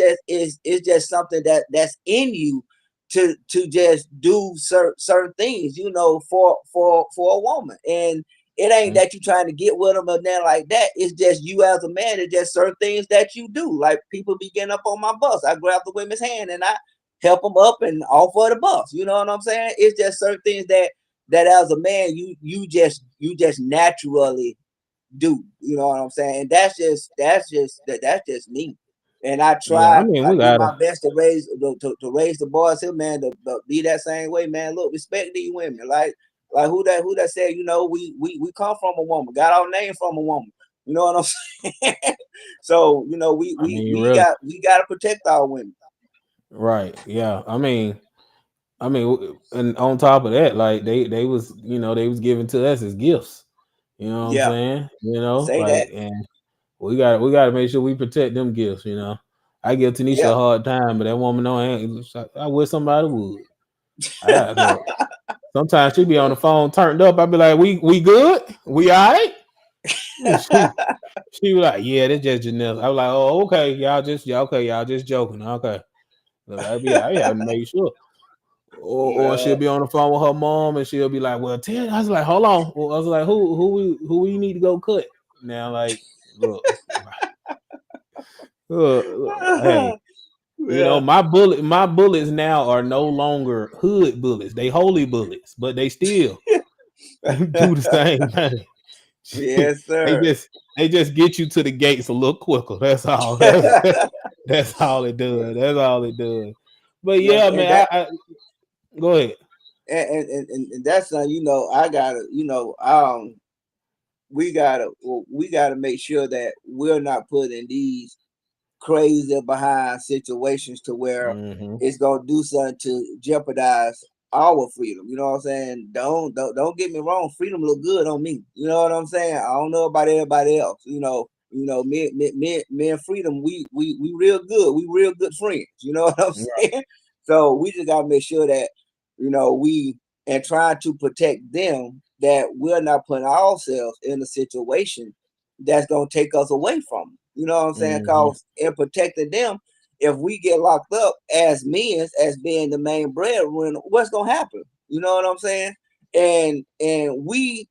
just something that's in you to just do certain things, you know, for a woman. And it ain't mhm. that you trying to get with them or nothing like that. It's just you as a man. It's just certain things that you do. Like people be getting up on my bus. I grab the women's hand and I help them up and off of the bus. You know what I'm saying? It's just certain things that as a man you just naturally do. You know what I'm saying? And that's just me. And Yeah, I mean I we do my gotta. best to raise the boys here, man, to be that same way, man. Look, respect these women. Like who that said, you know, we come from a woman, got our name from a woman. You know what I'm saying? So, you know, we I we mean, we really. got we gotta protect our women. Right. Yeah. And on top of that, like they was, you know, they was given to us as gifts. You know what I'm Yeah, saying? You know, say that. like, and we got to make sure we protect them gifts. You know, I give Tanisha Yeah. a hard time, but that woman know I wish somebody would. I look. Sometimes she be on the phone turned up. I be like, we good? We all right? She was like, yeah, that's just Janelle. I was like, oh, okay, y'all just joking. Okay. Look, I have to make sure. Or she'll Yeah. be on the phone with her mom and she'll be like, well, tell I was like, hold on. Well, I was like, who we need to go cut? Now, like, look, hey, you know, Yeah. my bullets now are no longer hood bullets. They holy bullets, but they still do the same thing. Yes, they sir. just they just get you to the gates a little quicker. That's all. That's all it does. That's all it does. But Yes, yeah, and man, that I go ahead. and that's you know, I gotta, you know, we gotta make sure that we're not put in these crazy behind situations to where Hmm. it's gonna do something to jeopardize our freedom. You know what I'm saying? Don't get me wrong. Freedom look good on me. You know what I'm saying? I don't know about everybody else. Me and freedom. We real good. We real good friends. You know what I'm saying? So we just gotta make sure that we and trying to protect them that we're not putting ourselves in a situation that's gonna take us away from them. You know what I'm saying? Hmm. Because in protecting them, if we get locked up as men, as being the main breadwinner, what's gonna happen? You know what I'm saying? And we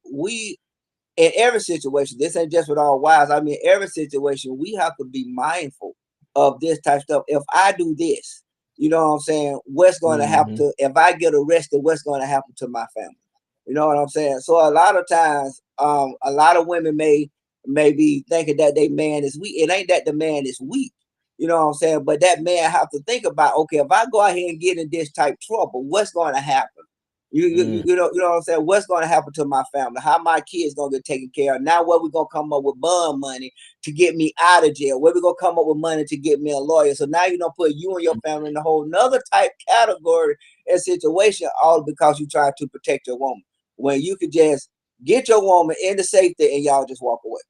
in every situation, this ain't just with our wives. I mean, every situation, we have to be mindful of this type of stuff. If I do this, you know what I'm saying? What's going to happen Hmm. to if I get arrested? What's going to happen to my family? You know what I'm saying? So a lot of times, a lot of women may be thinking that they man is weak. It ain't that the man is weak. You know what I'm saying? But that man have to think about, okay, if I go out here and get in this type of trouble, what's going to happen? You know what I'm saying? What's going to happen to my family? How my kids going to get taken care of? Now, where we going to come up with bond money to get me out of jail? Where we going to come up with money to get me a lawyer? So now you don't put you and your family in a whole nother type category and situation, all because you try to protect your woman. When you could just get your woman into safety and y'all just walk away.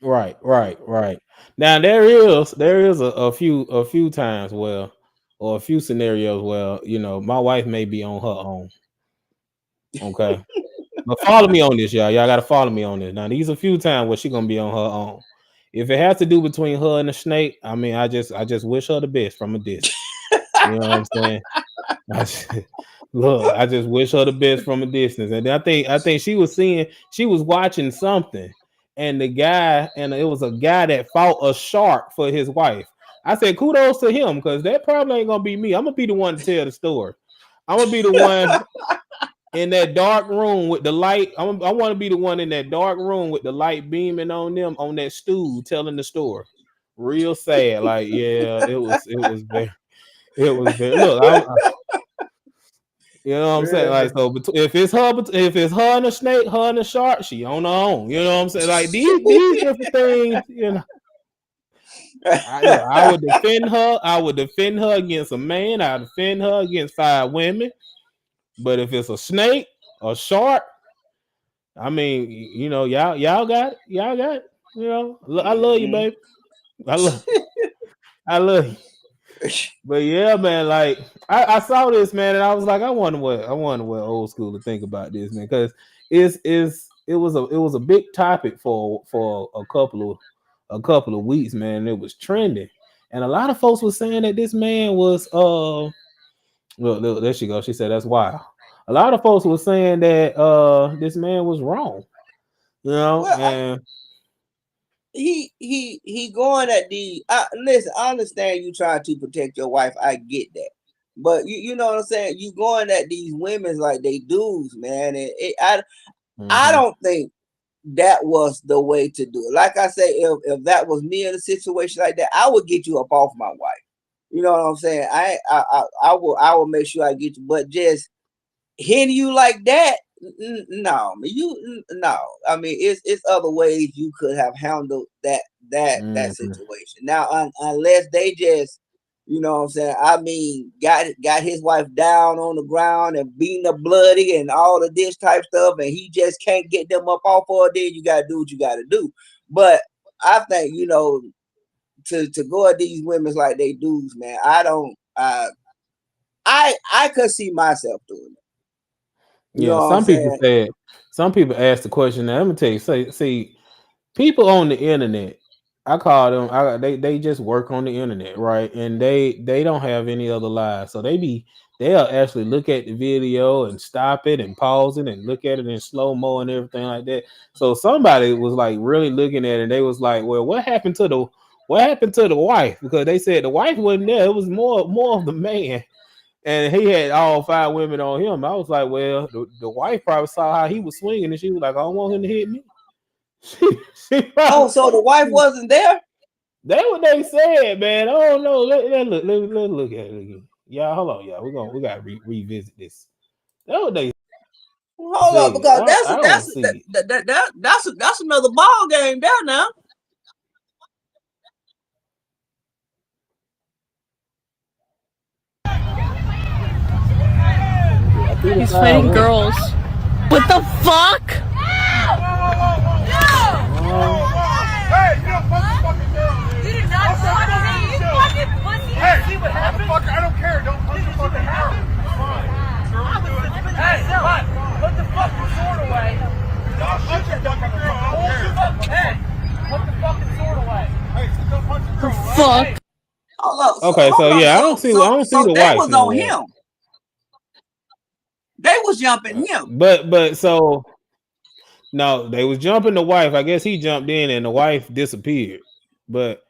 Right. Now there is a few times where, or a few scenarios where, my wife may be on her own. Okay. But follow me on this, y'all. Y'all gotta follow me on this. Now, these a few times where she gonna be on her own. If it has to do between her and the snake, I mean, I just wish her the best from a distance. You know what I'm saying? Look, I just wish her the best from a distance. And I think she was watching something, and it was a guy that fought a shark for his wife. I said, kudos to him, because that probably ain't gonna be me. I'm gonna be the one to tell the story. I'm gonna be the one in that dark room with the light. I want to be the one in that dark room with the light beaming on them on that stool, telling the story. Real sad. Like, yeah, it was very. Look, you know what I'm saying? Like, so if it's her and the snake, her and the shark, she on her own. You know what I'm saying? Like, these different things. I would defend her. I would defend her against a man. I would defend her against 5 women. But if it's a snake, a shark, I mean, y'all got it. Y'all got it. I love you, baby. I love you. But yeah, man, like I saw this, man, and I was like, I wonder what old school to think about this, man, because it was a big topic for a couple of weeks, man. It was trending, and a lot of folks were saying that this man was look, there she goes. She said that's wild. A lot of folks were saying that this man was wrong, Well, and he going at the listen. I understand you trying to protect your wife. I get that, but you know what I'm saying. You going at these women like they dudes, man. And I don't think that was the way to do it. Like I say, if that was me in a situation like that, I would get you up off my wife. You know what I'm saying? I will make sure I get you, but just hitting you like that, no, no. I mean, it's other ways you could have handled that mhm. situation. Now, unless they just, you know what I'm saying. I mean, got his wife down on the ground and beating her bloody and all of this type stuff, and he just can't get them up off of it. Then you gotta do what you gotta do. But I think to go at these women like they dudes, man. I don't. I could see myself doing it. You know Yeah, what I'm saying? some people asked the question. Now, let me tell you, see, people on the internet, I call them. They just work on the internet, right? And they don't have any other lives, so they'll actually look at the video and stop it and pause it and look at it in slow mo and everything like that. So somebody was like really looking at it, and they was like, "Well, what happened to the wife?" Because they said the wife wasn't there; it was more of the man. And he had all 5 women on him. I was like, well, the wife probably saw how he was swinging, and she was like, I don't want him to hit me. she Oh, probably, so the wife wasn't there? that's what they said, man. I don't know. Let look at it again. Y'all, hold on, y'all. We gotta revisit this. That's what they Hold up, said. because I don't see it. that's another ball game there now. Okay, I threw the He's 5 fighting women. girls. What the fuck? Um, Hey, you don't punch the fucking girl, dude. You did not punch me, you fucking pussy. Hey, see what happened? I don't care. Don't punch the fucking girl. It's fine. Girl, do it. Hey, what? Put the fucking sword away. Don't punch the fucking girl. I don't care. Hey, put the fucking sword away. Hey, don't punch the girl. Fuck. Hold up, okay, so hold on. yeah, I don't see the They wife was on nowhere. him. They was jumping him. But so no, they was jumping the wife. I guess he jumped in and the wife disappeared. But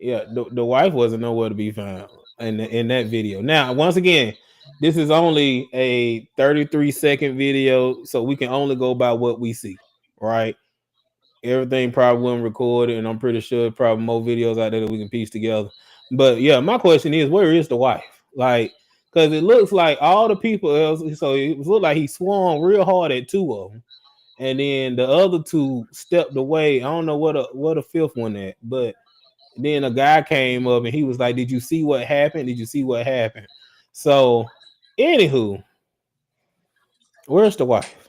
yeah, the wife wasn't nowhere to be found in that video. Now, once again, this is only a 33-second video, so we can only go by what we see, right? Everything probably wasn't recorded, and I'm pretty sure probably more videos out there that we can piece together. But yeah, my question is, where is the wife? Like, because it looks like all the people else. So it looked like he swung real hard at two of them, and then the other two stepped away. I don't know what a fifth one at, but then a guy came up and he was like, "Did you see what happened? Did you see what happened?" So, anywho, where's the wife?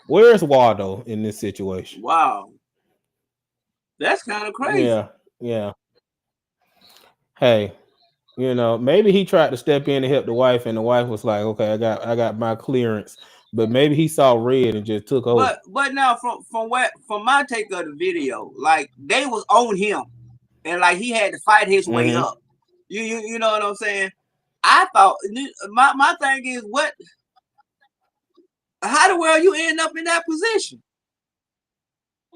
Where's Waldo in this situation? Wow, that's kind of crazy. Yeah. Hey, maybe he tried to step in to help the wife, and the wife was like, "Okay, I got my clearance." But maybe he saw red and just took over. But now from my take of the video, like they was on him, and like he had to fight his way up. You know what I'm saying? I thought my thing is how the world you end up in that position?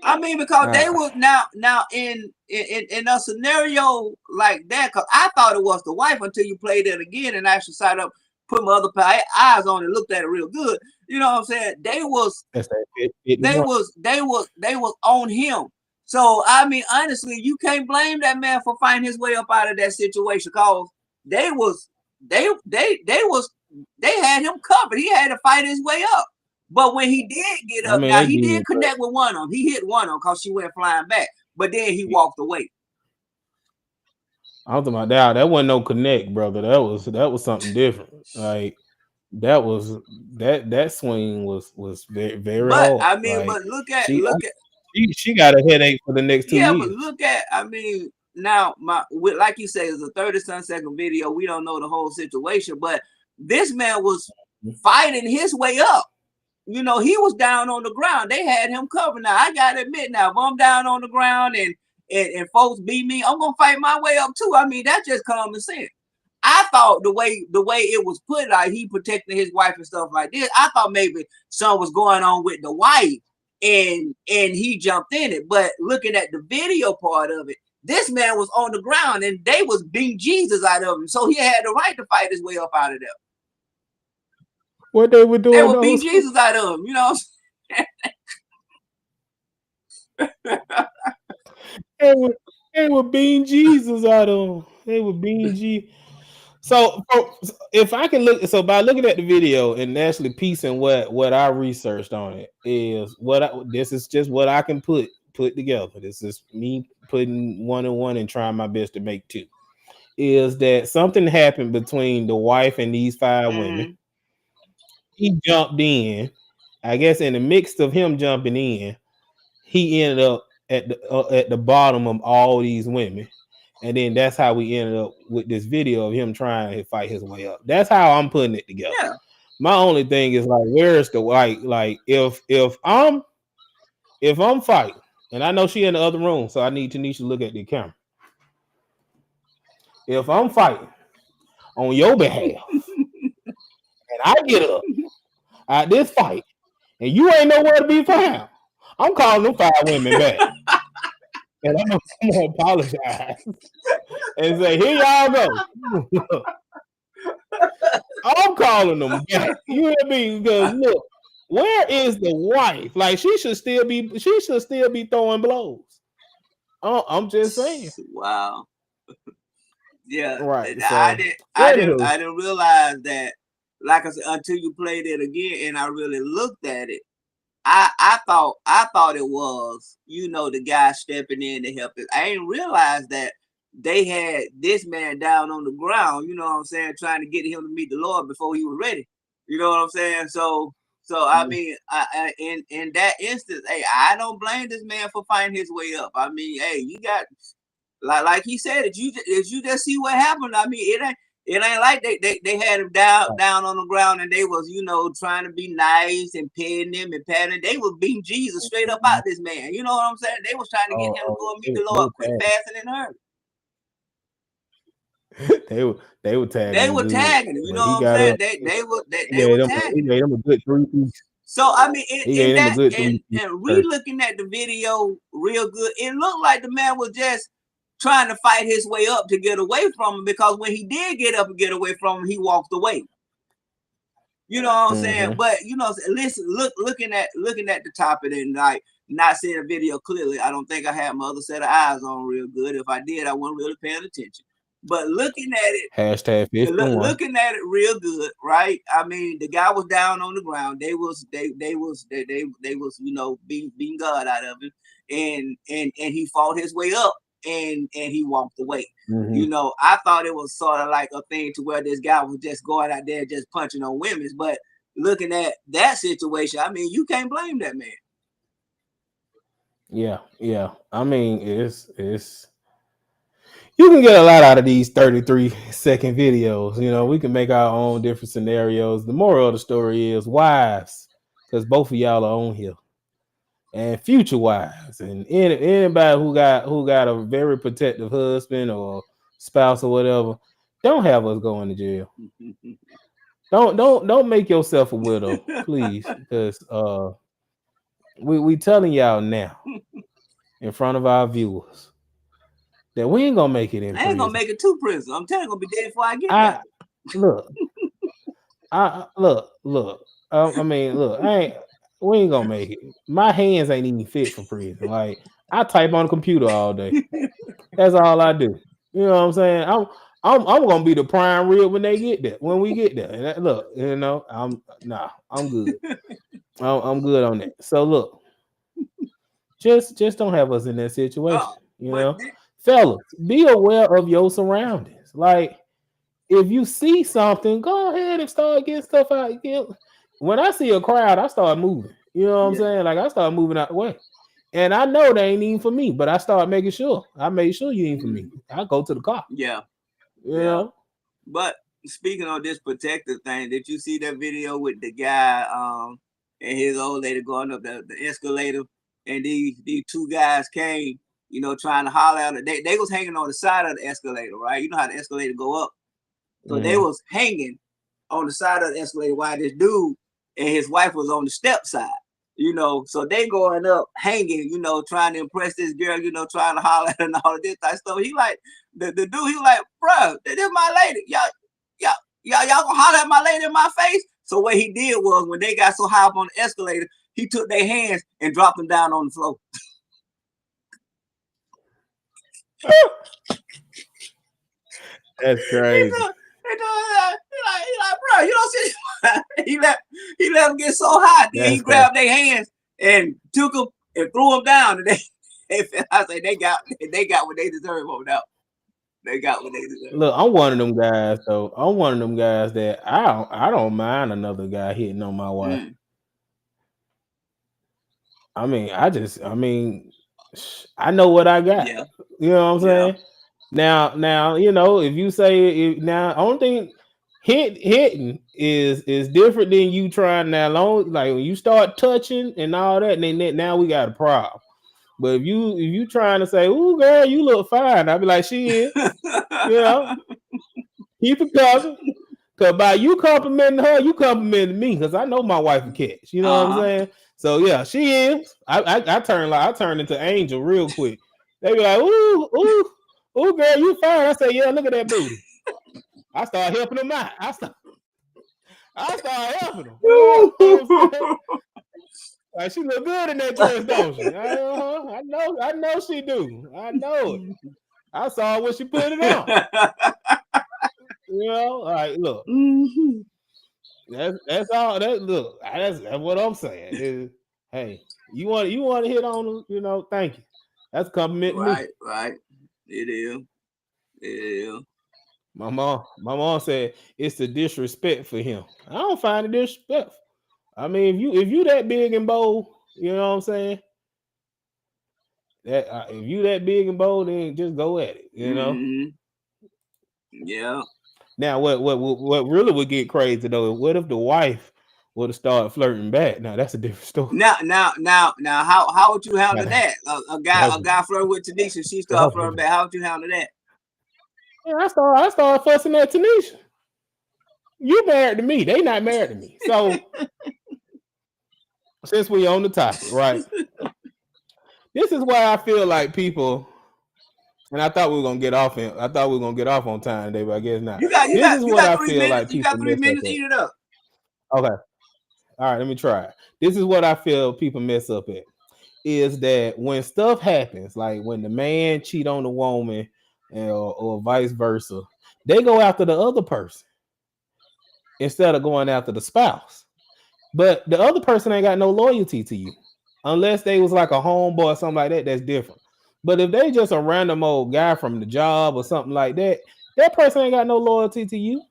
I mean, because they was now in a scenario like that, because I thought it was the wife until you played it again and actually sat up, put my other eyes on it, looked at it real good. You know what I'm saying? They was on him. So I mean, honestly, you can't blame that man for finding his way up out of that situation, because they had him covered. He had to fight his way up. But when he did get up, now he did connect with one of them. He hit one of them because she went flying back. But then he walked away. I'm talking about that wasn't no connect, brother. That was something different. Like that swing was very, very hard. I mean, like, but look at she got a headache for the next 2 years. Yeah, but look at, I mean, now like you say, it's a 30-second video. We don't know the whole situation, but this man was fighting his way up. You know, he was down on the ground. They had him covered. Now I gotta admit, now if I'm down on the ground and folks beat me, I'm gonna fight my way up too. I mean, that's just common sense. I thought the way it was put, like he protected his wife and stuff like this, I thought maybe something was going on with the wife and he jumped in it. But looking at the video part of it, this man was on the ground and they was beating Jesus out of him. So he had the right to fight his way up out of there. What they were doing? They were beating Jesus out of him, you know. They were beating Jesus out of him. They were beating Jesus. So if I can look, so by looking at the video and actually piecing what I researched on it is this is just what I can put together. This is me putting 1 and 1 and trying my best to make 2. Is that something happened between the wife and these 5 women? He jumped in. I guess in the mix of him jumping in, he ended up at the bottom of all these women. And then that's how we ended up with this video of him trying to fight his way up. That's how I'm putting it together. Yeah. My only thing is like, where's the like if I'm fighting, and I know she in the other room, so I need Tanisha to look at the camera. If I'm fighting on your behalf and I get up at this fight and you ain't nowhere to be found, I'm calling them 5 women back. And I'm gonna apologize and say, here y'all go. I'm calling them back. You hear me? Because look, where is the wife? Like she should still be throwing blows. I'm just saying. Wow. Yeah. Right. So, I didn't realize that, like I said, until you played it again and I really looked at it. I thought it was, you know, the guy stepping in to help it. I didn't realize that they had this man down on the ground, you know what I'm saying, trying to get him to meet the Lord before he was ready. You know what I'm saying? So I mean, in that instance, hey, I don't blame this man for finding his way up. I mean, hey, you got like he said, if you just see what happened. I mean, it ain't like they had him down on the ground and they was, you know, trying to be nice and petting him and patting. They was beating Jesus straight up out this man. You know what I'm saying? They was trying to get him to go and meet the Lord quick, fast, and in a hurry. They were tagging. They were tagging him. You know what I'm saying? They were tagging. He made them a good 3 piece. So I mean, and re-looking at the video real good, it looked like the man was just trying to fight his way up to get away from him, because when he did get up and get away from him, he walked away. You know what I'm saying? But you know, listen, looking at the top of it and like not seeing the video clearly, I don't think I had my other set of eyes on real good. If I did, I wasn't really paying attention. But looking at it, Hashtag 51. looking at it real good, right? I mean, the guy was down on the ground. They was beating God out of him, and he fought his way up, and he walked away. Mhm. I thought it was sort of like a thing to where this guy was just going out there just punching on women, but looking at that situation, I mean, you can't blame that man. Yeah. I mean, it's you can get a lot out of these 33-second videos. We can make our own different scenarios. The moral of the story is wives, because both of y'all are on here, and future wives, and anybody who got a very protective husband or spouse or whatever, don't have us going to jail. Don't make yourself a widow, please, because we telling y'all now in front of our viewers that we ain't gonna make it in prison. I ain't gonna make it to prison. I'm telling you, I'm gonna be dead before I get there. Look. I mean, look. We ain't gonna make it. My hands ain't even fit for prison. Like, I type on the computer all day. That's all I do. You know what I'm saying? I'm gonna be the prime rib when they get there. When we get there, and look, I'm good. I'm good on that. So look, just don't have us in that situation. Fellas, be aware of your surroundings. Like, if you see something, go ahead and start getting stuff out. When I see a crowd, I start moving. You know what I'm saying? Like, I start moving out the way. And I know they ain't even for me, but I start making sure. I made sure you ain't for me. I go to the car. Yeah. You know? But speaking of this protective thing, did you see that video with the guy and his old lady going up the escalator, and these two guys came, trying to holler at her. They was hanging on the side of the escalator, right? You know how the escalator go up. So they was hanging on the side of the escalator while this dude and his wife was on the step side. So they going up, hanging, trying to impress this girl, trying to holler at her and all of this type of stuff. He like, the dude, he was like, bro, this is my lady. Y'all gonna holler at my lady in my face? So what he did was, when they got so high up on the escalator, he took their hands and dropped them down on the floor. That's crazy. He like, bro, you don't see. He let them get so high. Then he grabbed their hands and took them and threw them down. And I say they got what they deserve over now. They got what they deserve. Look, I'm one of them guys, though. I'm one of them guys that I don't mind another guy hitting on my wife. I mean, I know what I got. Yeah. You know what I'm saying? Now, if you say I don't think hitting is different than you trying now. Like, when you start touching and all that, then now we got a problem. But if you trying to say, "Ooh, girl, you look fine," I'd be like, "She is." Keep it covered. Cause by you complimenting her, you complimenting me. Cause I know my wife will catch. You know what I'm saying? So yeah, she is. I turn into Angel real quick. They be like, "Ooh, girl, you fine." I say, "Yeah, look at that booty." I start helping them out. I start helping them. You know what I'm saying? Like, she look good in that dress, don't she? I know she do. I know it. I saw when she put it on. Like, look. That's all. That's what I'm saying. Hey, you want to hit on them? Thank you. That's compliment me. Right. It is. My mom said it's the disrespect for him. I don't find it disrespectful. I mean, if you that big and bold, you know what I'm saying? That if you that big and bold, then just go at it. Yeah. Now, what really would get crazy though? What if the wife would have started flirting back? Now that's a different story. Now, how would you handle that? A guy flirting with Tanisha, she started flirting back. How would you handle that? Yeah, I started fussing at Tanisha. You married to me. They not married to me. So since we on the topic, right? This is why I feel like people, and I thought we were gonna get off on time today, but I guess not. You got 3 minutes. You got 3 minutes to eat it up. Okay. All right, let me try. This is what I feel people mess up at. Is that when stuff happens, like when the man cheat on the woman or vice versa, they go after the other person instead of going after the spouse. But the other person ain't got no loyalty to you. Unless they was like a homeboy or something like that, that's different. But if they just a random old guy from the job or something like that, that person ain't got no loyalty to you.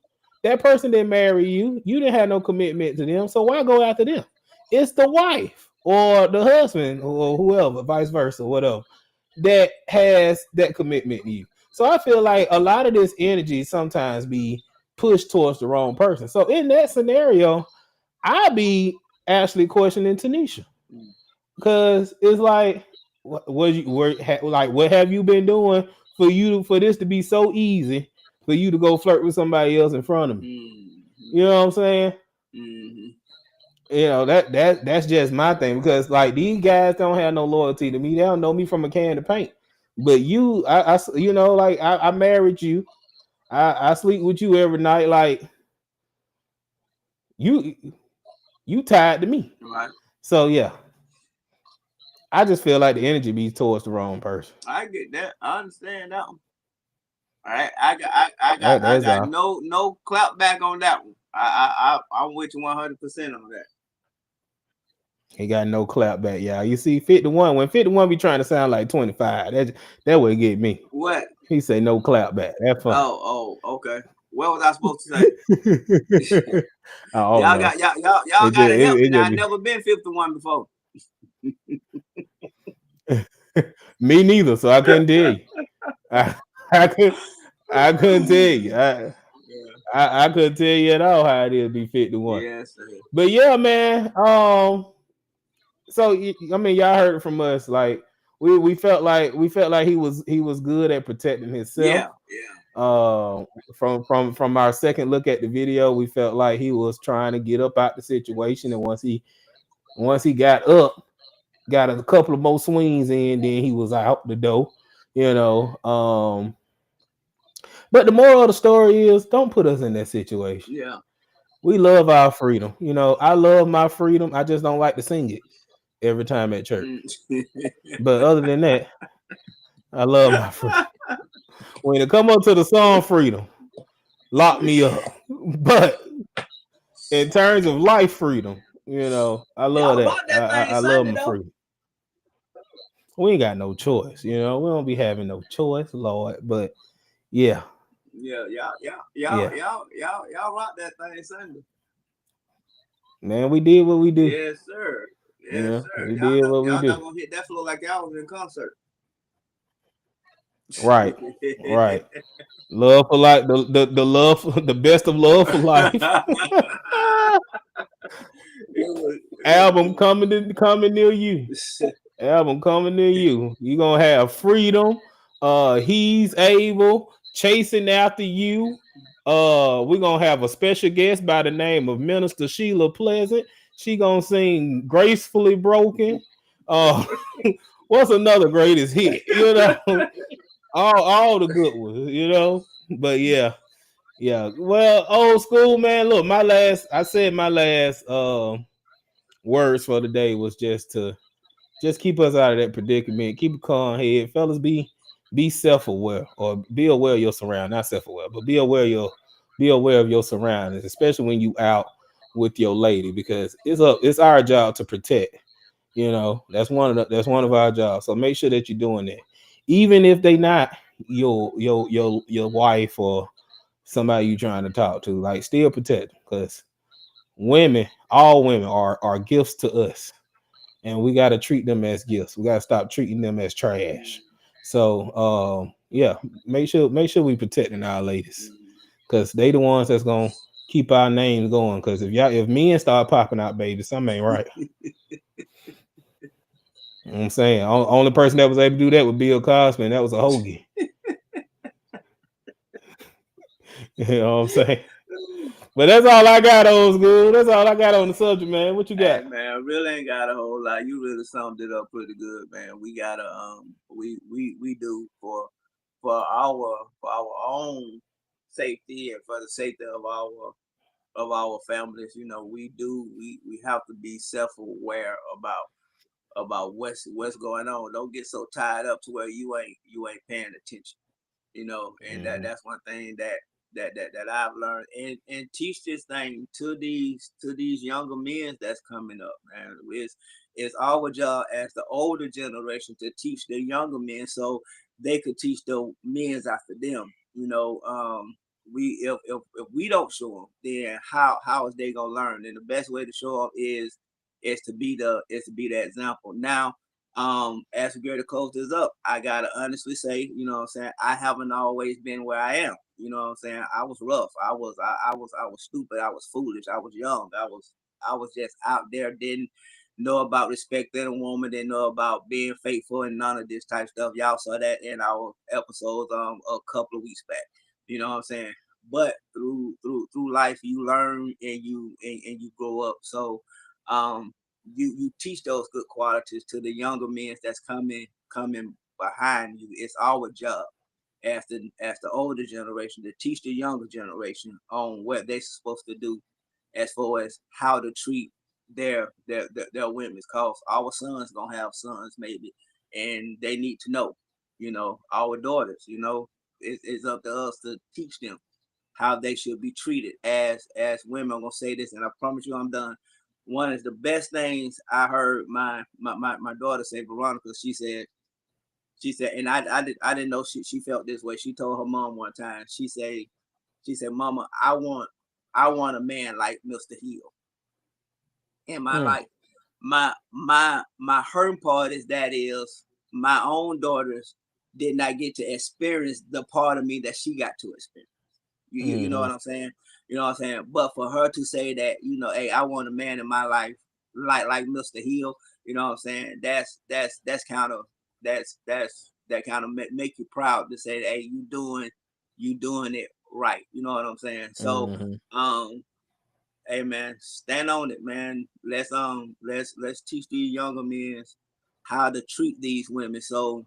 That person didn't marry you. You didn't have no commitment to them. So why go after them? It's the wife or the husband or whoever, vice versa, whatever, that has that commitment to you. So I feel like a lot of this energy sometimes be pushed towards the wrong person. So in that scenario, I'd be actually questioning Tanisha because it's like, what have you been doing for this to be so easy for you to go flirt with somebody else in front of me? You know what I'm saying? You know that's just my thing because like these guys don't have no loyalty to me. They don't know me from a can of paint. But you, I you know, like I married you. I sleep with you every night. Like you tied to me. Right. So yeah. I just feel like the energy be towards the wrong person. I get that. I understand that one. All right, I got no clap back on that one. I'm with you 100% on that. He got no clap back, y'all. You see, 51 when 51 be trying to sound like 25. That would get me. What? He say no clap back. That's fun. Oh, okay. What was I supposed to say? Y'all got to help me. I've never been 51 before. Me neither, so I couldn't tell you. I couldn't tell you. I couldn't tell you at all how it is to be 51. Yes, sir. But yeah, man. So I mean, y'all heard it from us. Like we felt like he was good at protecting himself. Yeah. From our second look at the video, we felt like he was trying to get up out the situation, and once he got up, got a couple of more swings in, then he was out the door. You know. But the moral of the story is, don't put us in that situation. Yeah. We love our freedom. You know, I love my freedom. I just don't like to sing it every time at church. But other than that, I love my freedom. When it come up to the song freedom, lock me up. But in terms of life freedom, you know, I love that. I love my freedom. We ain't got no choice, you know. We don't be having no choice, Lord. But yeah. Yeah, y'all rock that thing Sunday. Man, we did what we do. Yes, sir. Yes, sir. We did what we do. Y'all not gonna hit that floor like y'all was in concert. Right. Love for life, the love, the best of love for life. Album coming near you. Album coming near you. You gonna have freedom. He's able, chasing after you. We're gonna have a special guest by the name of Minister Sheila Pleasant. She gonna sing Gracefully Broken. What's another greatest hit? You know, all the good ones, you know. But yeah. Well, old school, man. Look, my last words for the day was just keep us out of that predicament. Keep a calm head, fellas. Be self-aware, or be aware of your surroundings. Not self-aware, but be aware of your surroundings, especially when you out with your lady, because it's our job to protect. You know, that's one of our jobs. So make sure that you're doing that, even if they not your wife or somebody you trying to talk to. Like, still protect them, because all women are gifts to us, and we got to treat them as gifts. We got to stop treating them as trash. So yeah, make sure we protecting our ladies, because they the ones that's gonna keep our names going. Because if men start popping out babies, something ain't right. You know what I'm saying? Only person that was able to do that was Bill Cosby, and that was a hoagie. You know what I'm saying? But that's all I got, old school. That's all I got on the subject, man. What you got? Hey, man, really ain't got a whole lot. You really summed it up pretty good, man. We gotta we do for our own safety and for the safety of our families. You know, we have to be self-aware about what's going on. Don't get so tied up to where you ain't paying attention. And Mhm. that's one thing that I've learned, and teach this thing to these younger men that's coming up, man. It's our job as the older generation to teach the younger men so they could teach the men's after them. We if we don't show them, then how is they gonna learn? And the best way to show them is to be the example. Now, as we get to close this up, I gotta honestly say, what I'm saying, I haven't always been where I am. What I'm saying? I was rough. I was stupid. I was foolish. I was young. I was just out there, didn't know about respecting a woman, didn't know about being faithful and none of this type of stuff. Y'all saw that in our episodes a couple of weeks back. You know what I'm saying? But through life you learn and you grow up. So um you teach those good qualities to the younger men that's coming behind you. It's our job as the older generation to teach the younger generation on what they're supposed to do as far as how to treat their women. Cause our sons gonna have sons maybe, and they need to know. Our daughters. It's up to us to teach them how they should be treated as women. I'm gonna say this, and I promise you, I'm done. One of the best things I heard my daughter say, Veronica. She said, and I didn't know she felt this way. She told her mom one time. She said, Mama, I want a man like Mr. Hill in my Mm. life. My hurt part is my own daughters did not get to experience the part of me that she got to experience. You know Mhm. what I'm saying? You know what I'm saying? But for her to say that, hey, I want a man in my life like Mr. Hill, you know what I'm saying? That's kind of that kind of make you proud to say, hey, you doing it right. You know what I'm saying? So, Mhm. um, hey man, stand on it, man. Let's teach these younger men how to treat these women so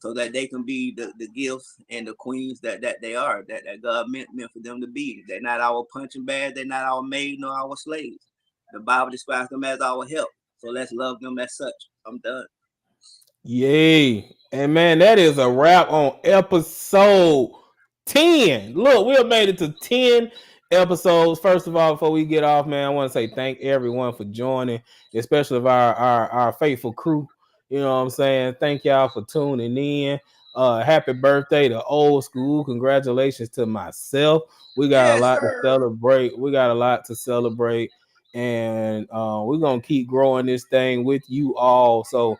that they can be the gifts and the queens that they are, that God meant for them to be. They're not our punching bag, they're not our maid nor our slaves. The Bible describes them as our help. So let's love them as such. I'm done. Yay. And man, that is a wrap on episode 10. Look, we have made it to 10 episodes. First of all, before we get off, man, I want to say thank everyone for joining, especially of our faithful crew. You know what I'm saying? Thank y'all for tuning in. Happy birthday to Old School. Congratulations to myself. We got a Yes, lot to sir. celebrate. We got a lot to celebrate. And we're gonna keep growing this thing with you all. So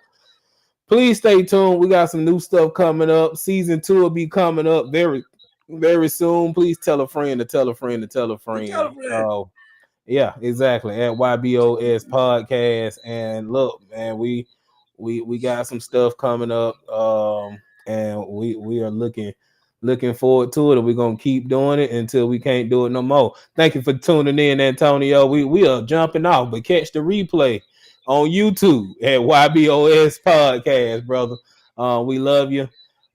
please stay tuned. We got some new stuff coming up. Season 2 will be coming up very, very soon. Please tell a friend to tell a friend to tell a Tell a friend. friend. Yeah, exactly. At YBOS Podcast. And look, man, we got some stuff coming up. And we are looking forward to it. And we're gonna keep doing it until we can't do it no more. Thank you for tuning in, Antonio. We are jumping off, but catch the replay on YouTube at YBOS Podcast, brother. We love you.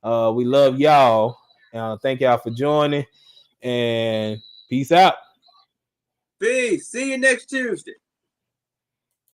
We love y'all. Thank y'all for joining, and peace out. Peace. See you next Tuesday.